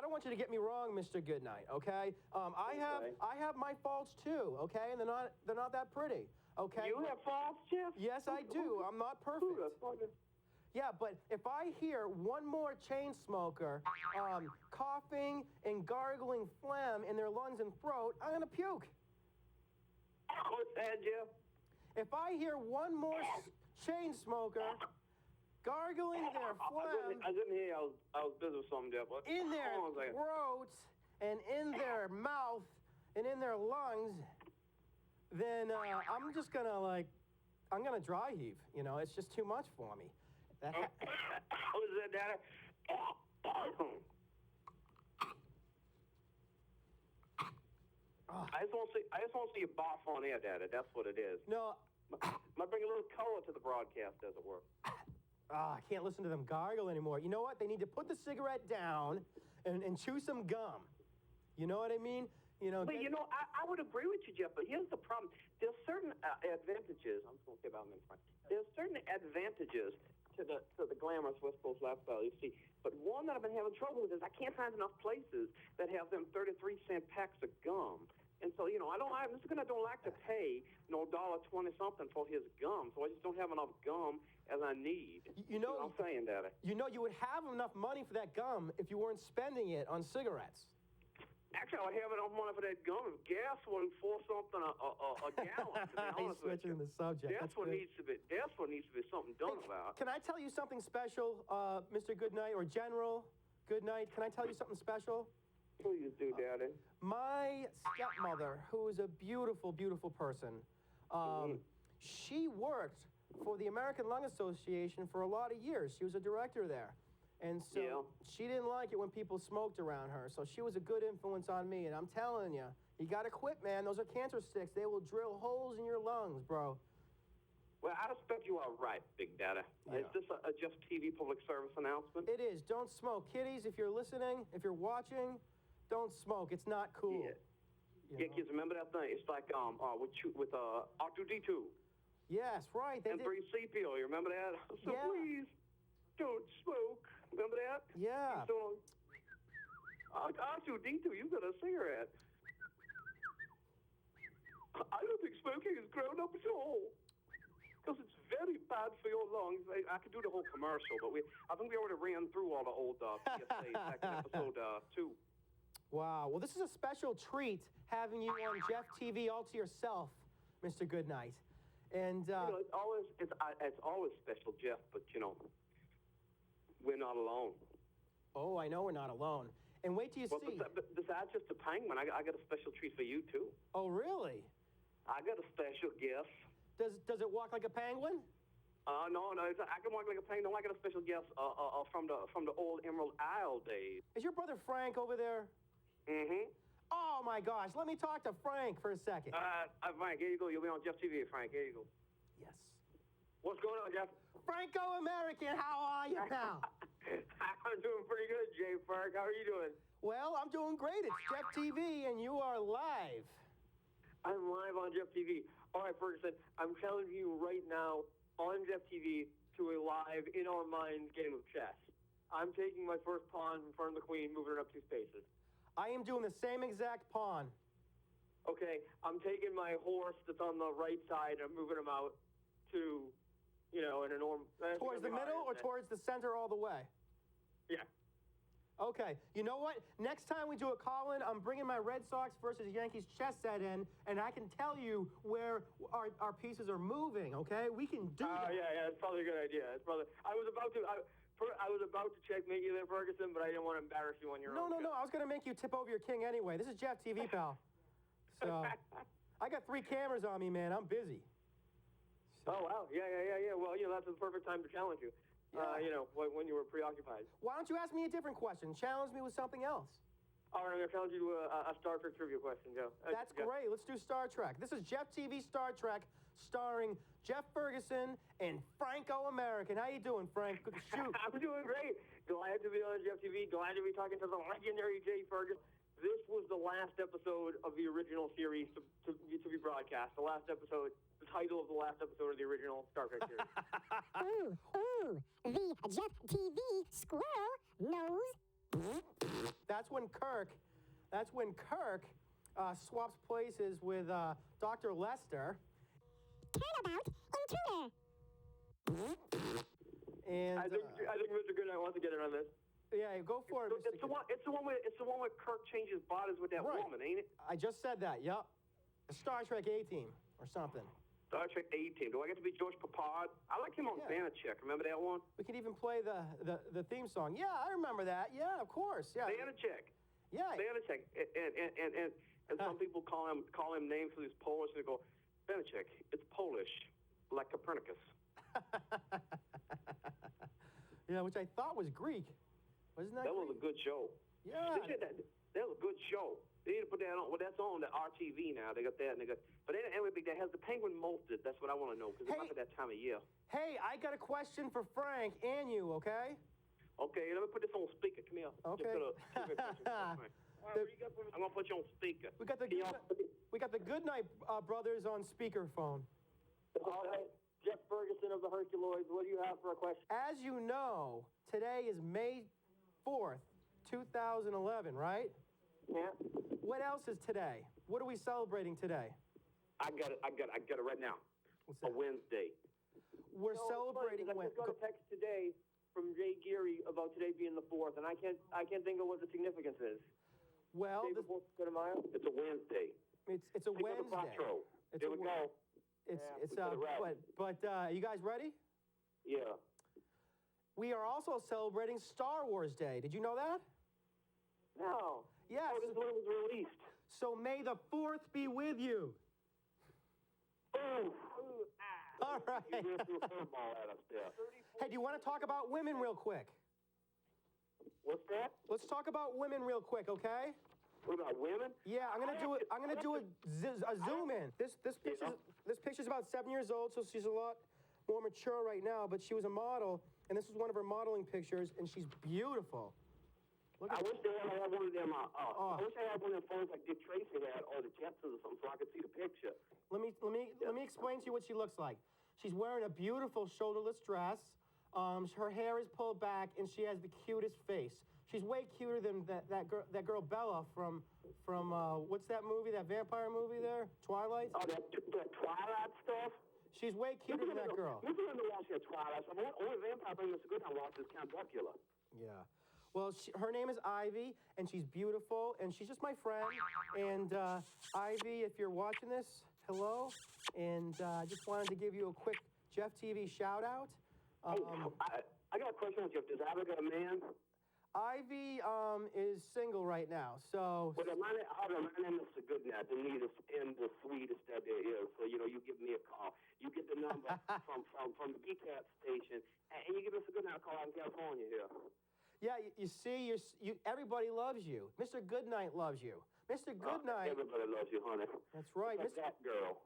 don't want you to get me wrong, Mr. Goodnight, okay? I have my faults too, okay? And they're not that pretty, okay? You have faults, Jeff? Yes, I do. I'm not perfect. Yeah, but if I hear one more chain smoker coughing and gargling phlegm in their lungs and throat, I'm gonna puke. What's that, Jeff? If I hear one more chain smoker gargling their phlegm I couldn't hear you. I was busy with something, Jeff. in their Hold on a second. throat and in their mouth and in their lungs, then I'm just gonna I'm gonna dry heave. You know, it's just too much for me. Who's that, Daddy? I just want to see you barf on air, Daddy. That's what it is. No. Might bring a little color to the broadcast, as it were. I can't listen to them gargle anymore. You know what? They need to put the cigarette down and chew some gum. You know what I mean? You know. But you know, I would agree with you, Jeff. But here's the problem: there's certain advantages. I'm just going to say about them in front. There's certain advantages to the glamorous West Coast lifestyle, you see. But one that I've been having trouble with is I can't find enough places that have them 33-cent packs of gum And so, Mr. Goodnight don't like to pay no $1.20 something for his gum, so I just don't have enough gum as I need. You know what I'm saying, Daddy? You know, you would have enough money for that gum if you weren't spending it on cigarettes. Actually, I would have enough money for that gum if gas wasn't $4 something a gallon. To be He's honest with switching you. the subject. That's what good. needs to be. That's what needs to be something done about. Can I tell you something special, Mr. Goodnight, or General Goodnight? Can I tell you something special? Please do, Daddy. My stepmother, who is a beautiful, beautiful person, she worked for the American Lung Association for a lot of years. She was a director there. And so she didn't like it when people smoked around her. So she was a good influence on me. And I'm telling you, you got to quit, man. Those are cancer sticks. They will drill holes in your lungs, bro. Well, I expect you are right, Big Daddy. Yeah. Is this a Just TV public service announcement? It is. Don't smoke. Kiddies, if you're listening, if you're watching, don't smoke. It's not cool. Yeah. You Yeah, know? kids, remember that thing? It's like with R2D2 Yes, right. They and did. 3CPO. You remember that? So Yeah. please, don't smoke. Remember that? Yeah. So, R2D2, you got a cigarette. I don't think smoking is grown up at all. Because it's very bad for your lungs. I could do the whole commercial, but I think we already ran through all the old PSAs back in episode 2. Wow. Well, this is a special treat having you on Jeff TV all to yourself, Mr. Goodnight. And it's always special, Jeff, but we're not alone. oh, I know we're not alone. And wait till you Well, see. besides just the penguin, I got a special treat for you too. Oh, really? I got a special gift. Does it walk like a penguin? No, I can walk like a penguin. No, I got a special gift from the old Emerald Isle days. Is your brother Frank over there? Mm-hmm. Oh my gosh, let me talk to Frank for a second. Frank, here you go. You'll be on Jeff TV, Frank. Here you go. Yes. What's going on, Jeff? Franco-American, how are you, pal? I'm doing pretty good, Jay Frank. How are you doing? Well, I'm doing great. It's Jeff TV, and you are live. I'm live on Jeff TV. All right, Ferguson, I'm challenging you right now on Jeff TV to a live, in our minds game of chess. I'm taking my first pawn in front of the queen, moving her up 2 spaces. I am doing the same exact pawn. Okay, I'm taking my horse that's on the right side, and I'm moving him out to, in a normal... Towards the middle or towards the center all the way? Yeah. Okay, you know what? Next time we do a call-in, I'm bringing my Red Sox versus Yankees chess set in, and I can tell you where our pieces are moving, okay? We can do that. Yeah, it's probably a good idea. I was about to checkmate you there, Ferguson, but I didn't want to embarrass you on your own. No, I was going to make you tip over your king anyway. This is Jeff TV, pal. So, I got 3 cameras on me, man. I'm busy. So, Oh, wow. Yeah. Well, that's the perfect time to challenge you. Yeah. When you were preoccupied. why don't you ask me a different question? Challenge me with something else. All right, I'm going to challenge you to a Star Trek trivia question, Joe. That's great. Let's do Star Trek. This is Jeff TV Star Trek, starring Jeff Ferguson and Franco-American. How you doing, Frank? Shoot. I'm doing great. Glad to be on Jeff TV. Glad to be talking to the legendary Jay Ferguson. This was the last episode of the original series to be broadcast. The last episode, the title of the last episode of the original Star Trek series. Ooh, the Jeff TV squirrel knows. That's when Kirk swaps places with Dr. Lester. Turnabout intruder. And I think Mr. Goodnight wants to get in on this. yeah, go for it, Mr. It's the one where Kirk changes bodies with that Right. woman, ain't it? I just said that. Yep. A Star Trek A-Team or something. Star Trek A-Team. Do I get to be George Papard? I like him on Yeah. Banachek. Remember that one? We could even play the theme song. Yeah, I remember that. Yeah, of course. Yeah. Banachek. Yeah. Banachek. And some people call him names because he's Polish. And they go, Banachek. It's Polish, like Copernicus. Yeah, which I thought was Greek. Wasn't that? That was Greek? a good show. Yeah. They said that was a good show. They need to put that on. Well, that's on the RTV now. They got that, and they got. But anyway, Big Dad, has the penguin molted? That's what I want to know because it's Hey. not at that time of year. Hey, I got a question for Frank and you. Okay. Okay, let me put this on speaker. Come here. Okay. Just put a trivia question. All right, what you got for me? I'm gonna put you on speaker. We got the Can Goodnight brothers on speakerphone. All right, Jeff Ferguson of the Herculoids. What do you have for a question? As you know, today is May 4th, 2011, right? Yeah. What else is today? What are we celebrating today? I got it right now. What's A that? Wednesday. We're celebrating I just got a text today from Jay Geary about today being the 4th, and I can't think of what the significance is. Well, Day before Cinco de Mayo? It's a Wednesday. it's a Cinco de Wednesday. Quattro. It's There a we go. It's Yeah, it's we got it right. but you guys ready? Yeah. We are also celebrating Star Wars Day. Did you know that? No. Yes. Oh, this one was released. So may the 4th be with you. Ooh. All right. You just threw a curveball at us there. Hey, do you want to talk about women real quick? What's that? Let's talk about women real quik, okay? What about women? Yeah, I'm gonna do a zoom in. This picture's about 7 years old, so she's a lot more mature right now. But she was a model, and this was one of her modeling pictures, and she's beautiful. Look I at wish they had one of them. I wish I had one of them phones like Dick Tracy had, or the Jetsons or something, so I could see the picture. Let me explain to you what she looks like. She's wearing a beautiful shoulderless dress. Her hair is pulled back, and she has the cutest face. She's way cuter than that girl Bella from what's that movie? That vampire movie there, Twilight. Oh, that Twilight stuff. She's way cuter than that girl. Maybe I'm watch that Twilight stuff. Only vampire thing that's a good time watch is Count Dracula. Yeah. Well, her name is Ivy, and she's beautiful, and she's just my friend. And Ivy, if you're watching this, hello. And I just wanted to give you a quick Jeff TV shout out. I got a question with you. Does Ivy got a man? Ivy is single right now, so. Well, my name is Mr. Goodnight, the neatest and the sweetest that there is. So, you give me a call. You get the number from the PCAT station, and you give us a Goodnight a call out in California here. Yeah, you see, everybody loves you. Mr. Goodnight loves you. Mr. Goodnight. Everybody loves you, honey. That's right. Like that girl.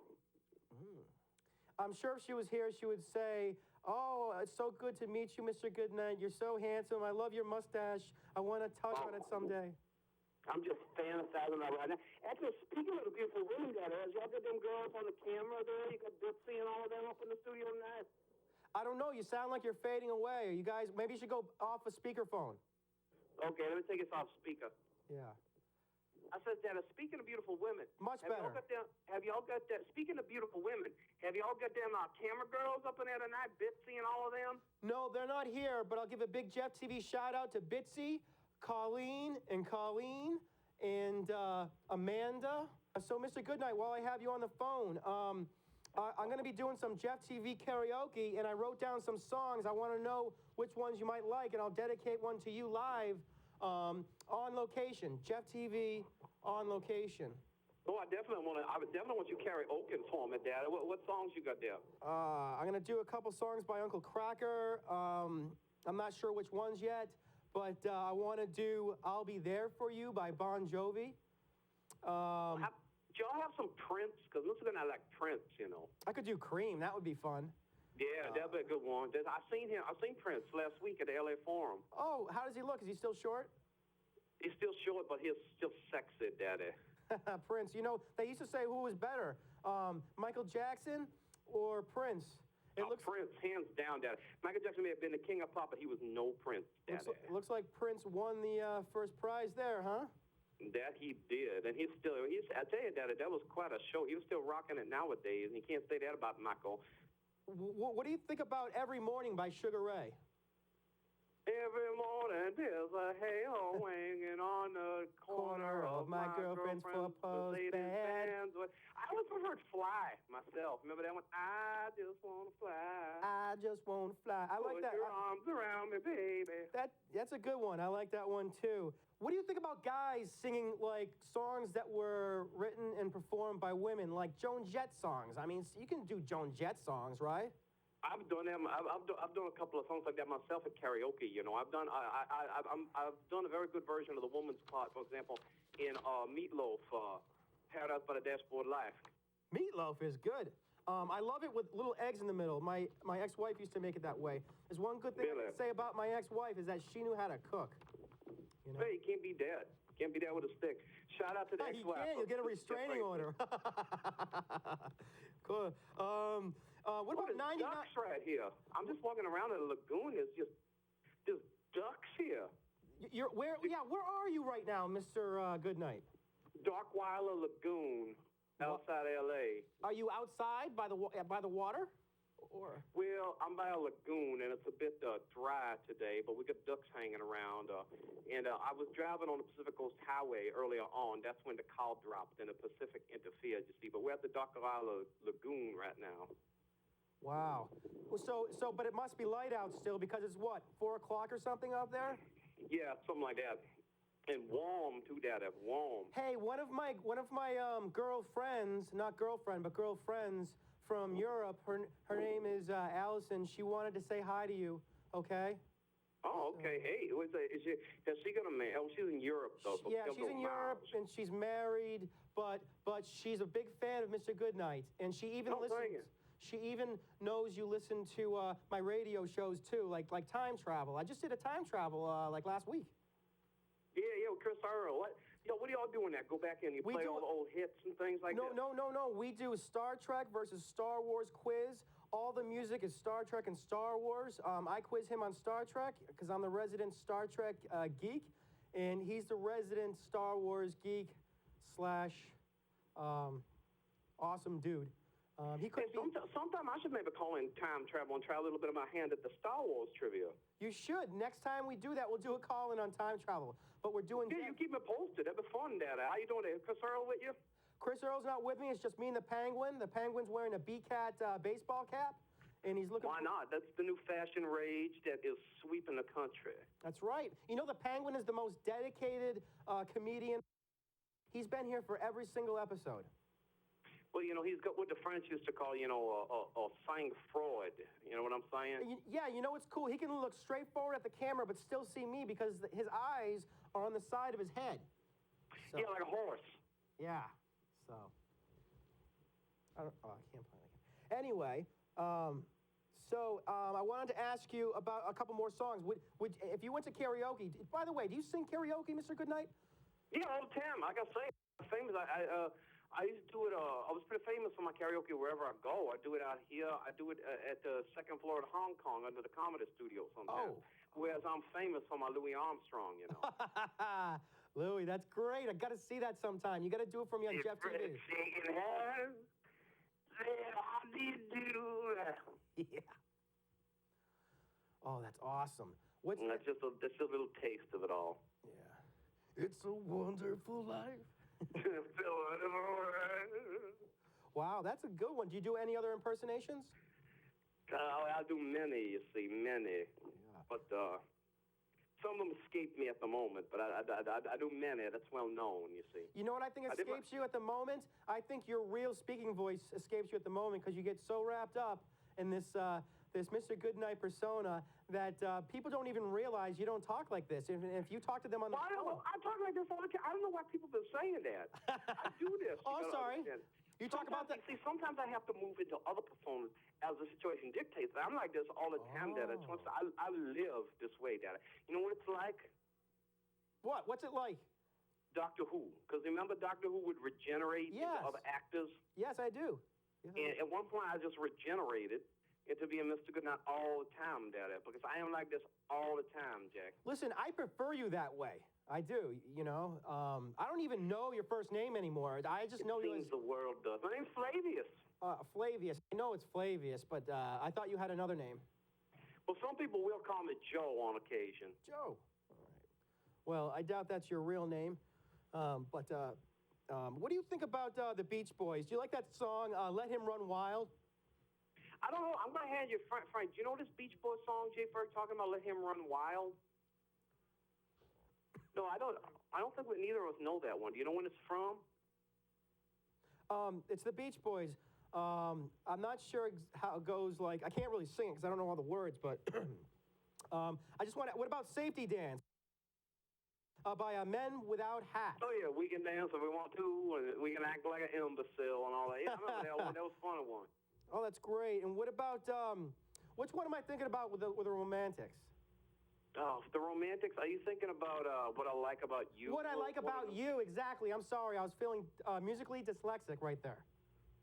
I'm sure if she was here, she would say, "Oh, it's so good to meet you, Mr. Goodnight. You're so handsome. I love your mustache. I want to tug on it someday." I'm just fantasizing about it right now. Actually, speaking of the beautiful women that is, y'all got them girls on the camera there? You got Dipsy and all of them up in the studio tonight? I don't know. You sound like you're fading away. You guys, maybe you should go off a speakerphone. Okay, let me take this off speaker. Yeah. I said that, speaking of beautiful women. Much better. Have y'all got that, speaking of beautiful women, have y'all got them camera girls up in there tonight, Bitsy and all of them? No, they're not here, but I'll give a big Jeff TV shout out to Bitsy, Colleen, and Amanda. So, Mr. Goodnight, while I have you on the phone, I'm going to be doing some Jeff TV karaoke, and I wrote down some songs. I want to know which ones you might like, and I'll dedicate one to you live on location. Jeff TV on location. Oh, I definitely want you karaoke for me, Dad. What songs you got there? I'm going to do a couple songs by Uncle Cracker. I'm not sure which ones yet, but I want to do I'll Be There For You by Bon Jovi. Do y'all have some Prince? Because Mr. Goodnight like Prince, I could do Cream. That would be fun. Yeah, that'd be a good one. I seen Prince last week at the LA Forum. Oh, how does he look? Is he still short? He's still short, but he's still sexy, Daddy. Prince. They used to say who was better, Michael Jackson or Prince. Prince, hands down, Daddy. Michael Jackson may have been the king of pop, but he was no Prince, Daddy. Looks like Prince won the first prize there, huh? That he did, and I tell you, Daddy, that was quite a show. He was still rocking it nowadays, and you can't say that about Michael. What do you think about Every Morning by Sugar Ray? Every morning there's a hail hanging on the corner of my girlfriend's four-post bed. I always preferred Fly myself. Remember that one? I just want to fly. I just want to fly. I like that. Put your arms around me, baby. That's a good one. I like that one too. What do you think about guys singing like songs that were written and performed by women, like Joan Jett songs? I mean, you can do Joan Jett songs, right? I've done them. I've done a couple of songs like that myself at karaoke. I've done a very good version of the woman's part, for example, in Meatloaf, "Paradise by the Dashboard Life." Meatloaf is good. I love it with little eggs in the middle. My ex-wife used to make it that way. There's one good thing I can say about my ex-wife is that she knew how to cook. Hey, you can't be dead. Can't be dead with a stick. Shout out to the ex-wife. You can. You'll get a restraining order. Cool. What about 99? Ducks right here. I'm just walking around in the lagoon. There's just ducks here. You're where? Yeah, where are you right now, Mr. Goodnight? Darkweiler Lagoon, outside L.A. Are you outside by the water? Or Well, I'm by a lagoon, and it's a bit dry today, but we got ducks hanging around. And I was driving on the Pacific Coast Highway earlier on. That's when the call dropped and the Pacific interfered, you see. But we're at the Darkweiler Lagoon right now. wow. Well, so, but it must be light out still because it's what, 4 o'clock or something out there? Yeah, something like that. And warm, too, Daddy, warm. Hey, one of my girlfriends, not girlfriend, but girlfriends from Europe. Her name is Allison. She wanted to say hi to you. Okay. Oh, okay. Hey, is she gonna marry? Oh, she's in Europe, though. So Yeah, she'll she's go in Europe miles. and she's married, but she's a big fan of Mr. Goodnight, and she even Oh, dang listens. it. She even knows you listen to my radio shows too, like time travel. I just did a time travel like last week. Yeah, with Chris Earl. What are y'all doing that? Go back and you We play do- all the old hits and things like No, that? no. We do Star Trek versus Star Wars quiz. All the music is Star Trek and Star Wars. I quiz him on Star Trek because I'm the resident Star Trek geek, and he's the resident Star Wars geek slash awesome dude. He Hey, could be. sometime I should maybe call in time travel and try a little bit of my hand at the Star Wars trivia. You should. Next time we do that, we'll do a call-in on time travel. But we're doing. Yeah, you keep me posted. That'd be fun, Dad. How you doing there? Chris Earl with you? Chris Earl's not with me. It's just me and the Penguin. The Penguin's wearing a B-Cat baseball cap, and he's looking. Why not? That's the new fashion rage that is sweeping the country. That's right. You know, the Penguin is the most dedicated comedian. He's been here for every single episode. Well, he's got what the French used to call, a sang-froid. You know what I'm saying? Yeah, you know what's cool? He can look straight forward at the camera, but still see me because his eyes are on the side of his head. So, Yeah, like a horse. yeah. So. I can't play that game. Anyway, I wanted to ask you about a couple more songs. Would if you went to karaoke? By the way, do you sing karaoke, Mr. Goodnight? Yeah, all the time. Like I say, I'm famous. I used to do it. I was pretty famous for my karaoke wherever I go. I do it out here. I do it at the second floor of Hong Kong under the Comedy Studio sometimes. Oh. Whereas I'm famous for my Louis Armstrong, Louis, that's great. I got to see that sometime. You got to do it for me on Jeff TV. Shaking hands. How do you do? Yeah. Oh, that's awesome. What's And that's just a little taste of it all. Yeah. It's a wonderful life. Wow, that's a good one. Do you do any other impersonations? I do many, you see, many. Yeah. But some of them escape me at the moment, but I do many. That's well known, you see. You know what I think I did escapes you at the moment? I think your real speaking voice escapes you at the moment because you get so wrapped up in this Mr. Goodnight persona that people don't even realize you don't talk like this. If you talk to them on the phone. I talk like this all the time. I don't know why people have been saying that. I do this. Oh, I'm you gotta sorry. understand. You talk about that. See, sometimes I have to move into other personas as the situation dictates. I'm like this all the time, Dad. I live this way, Dad. You know what it's like? What? What's it like? Doctor Who. Because remember Doctor Who would regenerate Yes. into other actors? Yes, I do. Yes, I do. And at one point, I just regenerated into being Mr. Goodnight all the time, Daddy. Because I am like this all the time, Jack. Listen, I prefer you that way. I do, I don't even know your first name anymore. I just know you as Seems the world does. My name's Flavius. Flavius. I know it's Flavius, but I thought you had another name. Well, some people will call me Joe on occasion. Joe. All right. Well, I doubt that's your real name. What do you think about the Beach Boys? Do you like that song, Let Him Run Wild? I don't know. I'm going to hand you, Frank, do you know this Beach Boys song Jay Ferg talking about Let Him Run Wild? No, I don't think neither of us know that one. Do you know when it's from? It's the Beach Boys. I'm not sure how it goes. Like, I can't really sing it because I don't know all the words, but I just want to, what about Safety Dance? By Men Without Hats. Oh, yeah, we can dance if we want to, and we can act like an imbecile and all that. Yeah, I remember that one. That was a funny one. Oh, that's great. And what about, which one am I thinking about with the Romantics? Oh, the Romantics, are you thinking about What I Like About You? What I Like About You, exactly. I'm sorry, I was feeling musically dyslexic right there.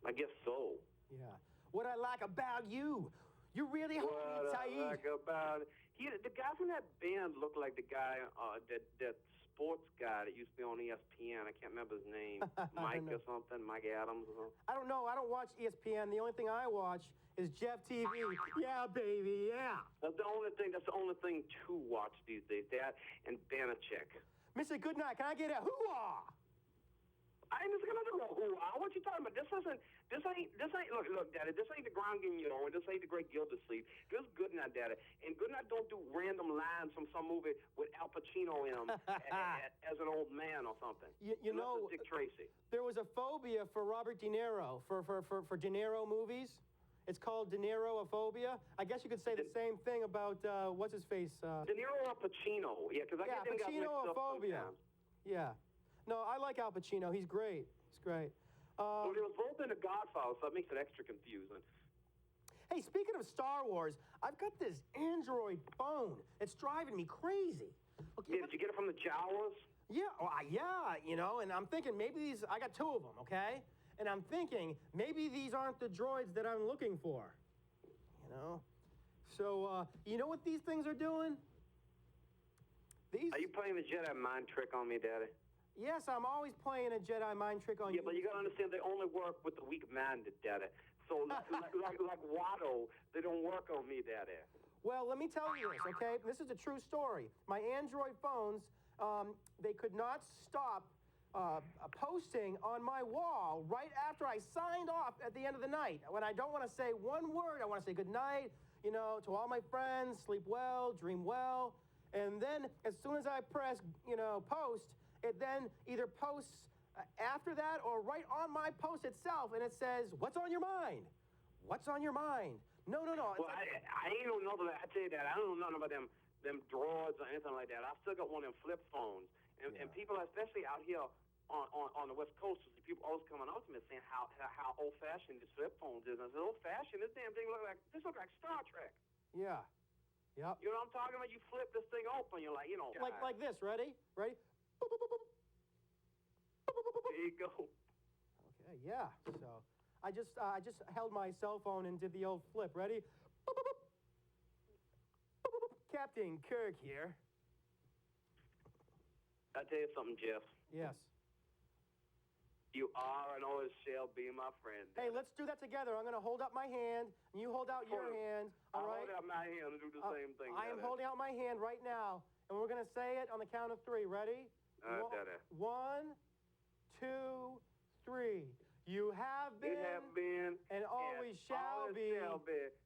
I guess so. Yeah. What I Like About You. You really hope What me, I Saeed. like about it. The guy from that band looked like the guy, that sports guy that used to be on ESPN. I can't remember his name. Mike or something. Mike Adams or something. I don't know. I don't watch ESPN. The only thing I watch is Jeff TV. Yeah, baby, yeah. That's the only thing to watch these days. That and Banachek. Mr. Goodnight, can I get a hoo-ah? I ain't just gonna do a hoo-ah. What you talking about? This ain't, look, Daddy, this ain't the Grand Guignol, and this ain't the Great Gildersleeve. This is Goodnight, Daddy. And Goodnight don't do random lines from some movie with Al Pacino in them as an old man or something. You know, Dick Tracy. there was a phobia for Robert De Niro, for De Niro movies. It's called De Niro-ophobia. I guess you could say the same thing about, what's-his-face? De Niro or Pacino? Yeah, because I get them guys mixed up Pacino-ophobia. sometimes. Yeah. No, I like Al Pacino. He's great. He's great. Well, they was both in The Godfather, so that makes it extra confusing. Hey, speaking of Star Wars, I've got this Android phone. It's driving me crazy. Okay, Yeah, did you get it from the Jawas? Yeah, yeah, you know, and I'm thinking maybe these, I got 2 of them, okay? And I'm thinking maybe these aren't the droids that I'm looking for, you know? So, you know what these things are doing? These. Are you playing the Jedi mind trick on me, Daddy? Yes, I'm always playing a Jedi mind trick on you. Yeah, but you gotta understand they only work with the weak-minded, Daddy. So like Watto, they don't work on me, Daddy. Well, let me tell you this, okay? This is a true story. My Android phones, they could not stop posting on my wall right after I signed off at the end of the night. When I don't want to say one word, I want to say good night, you know, to all my friends, sleep well, dream well. And then as soon as I press, you know, post, it then either posts after that or right on my post itself, and it says, what's on your mind? What's on your mind? No. Well, I ain't know nothing. I tell you that I don't know nothing about them droids or anything like that. I still got one of them flip phones, and people, especially out here on the West Coast, people always coming up to me saying how old-fashioned this flip phones is. And I said, old-fashioned? This damn thing look like Star Trek. Yeah. Yep. You know what I'm talking about? You flip this thing open, you're like, you know. Like this. Ready? Ready? Boop, boop, boop, boop. There you go. Okay, yeah. So I just held my cell phone and did the old flip. Ready? Boop, boop, boop. Boop, boop, boop. Captain Kirk here. I tell you something, Jeff. Yes. You are and always shall be my friend. Hey, let's do that together. I'm going to hold up my hand, and you hold out your hand. All right? I'll hold out my hand and do the same thing. I am holding out my hand right now, and we're going to say it on the count of 3. Ready? One, 2, 3. You have been and always shall be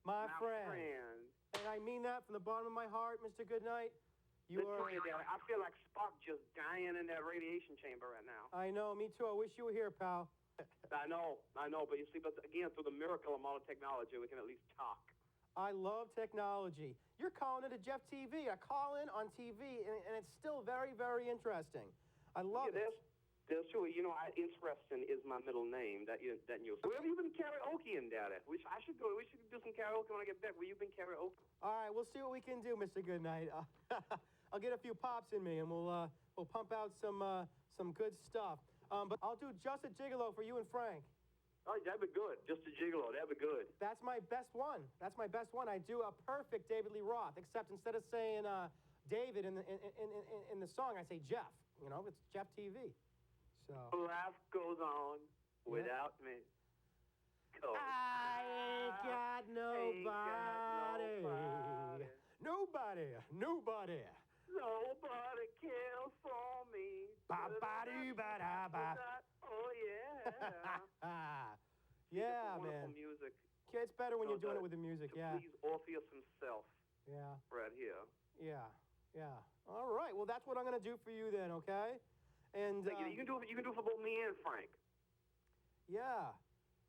my friend. And I mean that from the bottom of my heart, Mr. Goodnight. You are. I feel like Spock just dying in that radiation chamber right now. I know, me too. I wish you were here, pal. I know. But you see, again, through the miracle amount of technology, we can at least talk. I love technology. You're calling it a Jeff TV. I call in on TV, and it's still very, very interesting. I love it. That's true. You know, interesting is my middle name. That you. Where have you been karaokeing, Daddy? We should go. We should do some karaoke when I get back. Where you been karaoke? All right, we'll see what we can do, Mr. Goodnight. I'll get a few pops in me, and we'll pump out some good stuff. But I'll do Just a Gigolo for you and Frank. Oh, that'd be good. Just a Gigolo. That'd be good. That's my best one. I do a perfect David Lee Roth, except instead of saying David in the song, I say Jeff. You know, it's Jeff TV. So life goes on without me. I ain't got nobody. Nobody cares for me. Ba-ba-doo-ba-da-ba. Oh, yeah. Yeah, wonderful man. Music. Yeah, it's better when you're doing it with the music, to yeah. Please Orpheus himself. Yeah. Right here. Yeah. All right. Well, that's what I'm going to do for you then, okay? And you can do it for both me and Frank. Yeah.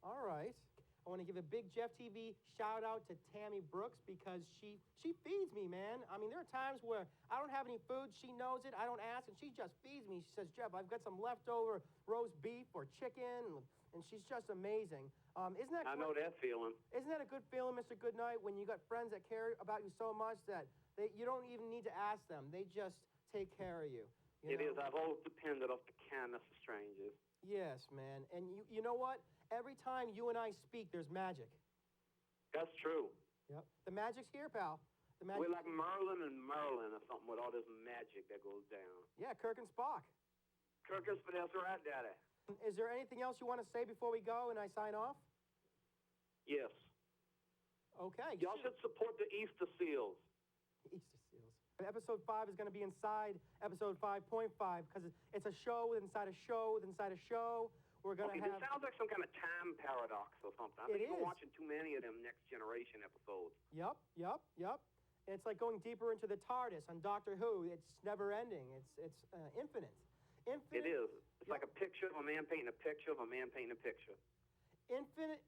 All right. I want to give a big Jeff TV shout out to Tammy Brooks because she feeds me, man. I mean, there are times where I don't have any food. She knows it. I don't ask, and she just feeds me. She says, Jeff, I've got some leftover roast beef or chicken, and she's just amazing. Isn't that? I know that feeling. Isn't that a good feeling, Mr. Goodnight, when you got friends that care about you so much that you don't even need to ask them. They just take care of you. It is. I've always depended on the kindness of strangers. Yes, man. And you know what? Every time you and I speak, there's magic. That's true. Yep. The magic's here, pal. The magic. We're like Merlin and Merlin or something with all this magic that goes down. Yeah, Kirk and Spock. Kirkus, but that's right, Daddy. Is there anything else you want to say before we go and I sign off? Yes. Okay. Y'all should support the Easter Seals. Easter Seals. Episode 5 is going to be inside episode 5.5 because it's a show inside a show inside a show. We're going to Okay, have... this sounds like some kind of time paradox or something. I think you've been watching too many of them Next Generation episodes. Yep. It's like going deeper into the TARDIS on Doctor Who. It's never ending. It's infinite. It is. It's like a picture of a man painting a picture of a man painting a picture. Infinite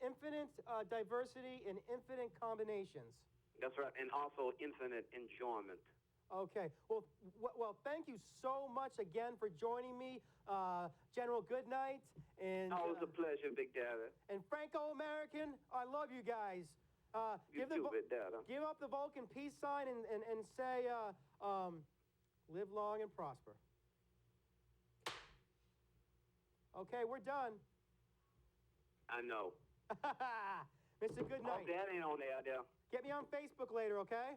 diversity and infinite combinations. That's right, and also infinite enjoyment. Okay. Well, thank you so much again for joining me, General Goodnight, and Always a pleasure, Big Daddy. and Franco-American. I love you guys. You too, Big Daddy. Give up the Vulcan peace sign and say, live long and prosper. Okay, we're done. I know. Mr. Goodnight. Oh, Dad ain't on there, Dad. Get me on Facebook later, okay?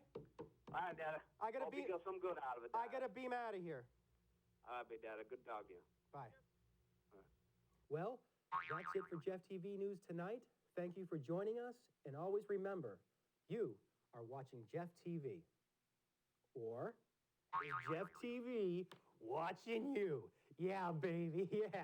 All right, Daddy. I gotta Hope be- you get some good out of it, I Daddy. gotta beam out of here. All right, Big Daddy. Good dog, you. Bye. Well, that's it for Jeff TV News tonight. Thank you for joining us, and always remember, you are watching Jeff TV. Or is Jeff TV watching you? Yeah, baby, yeah.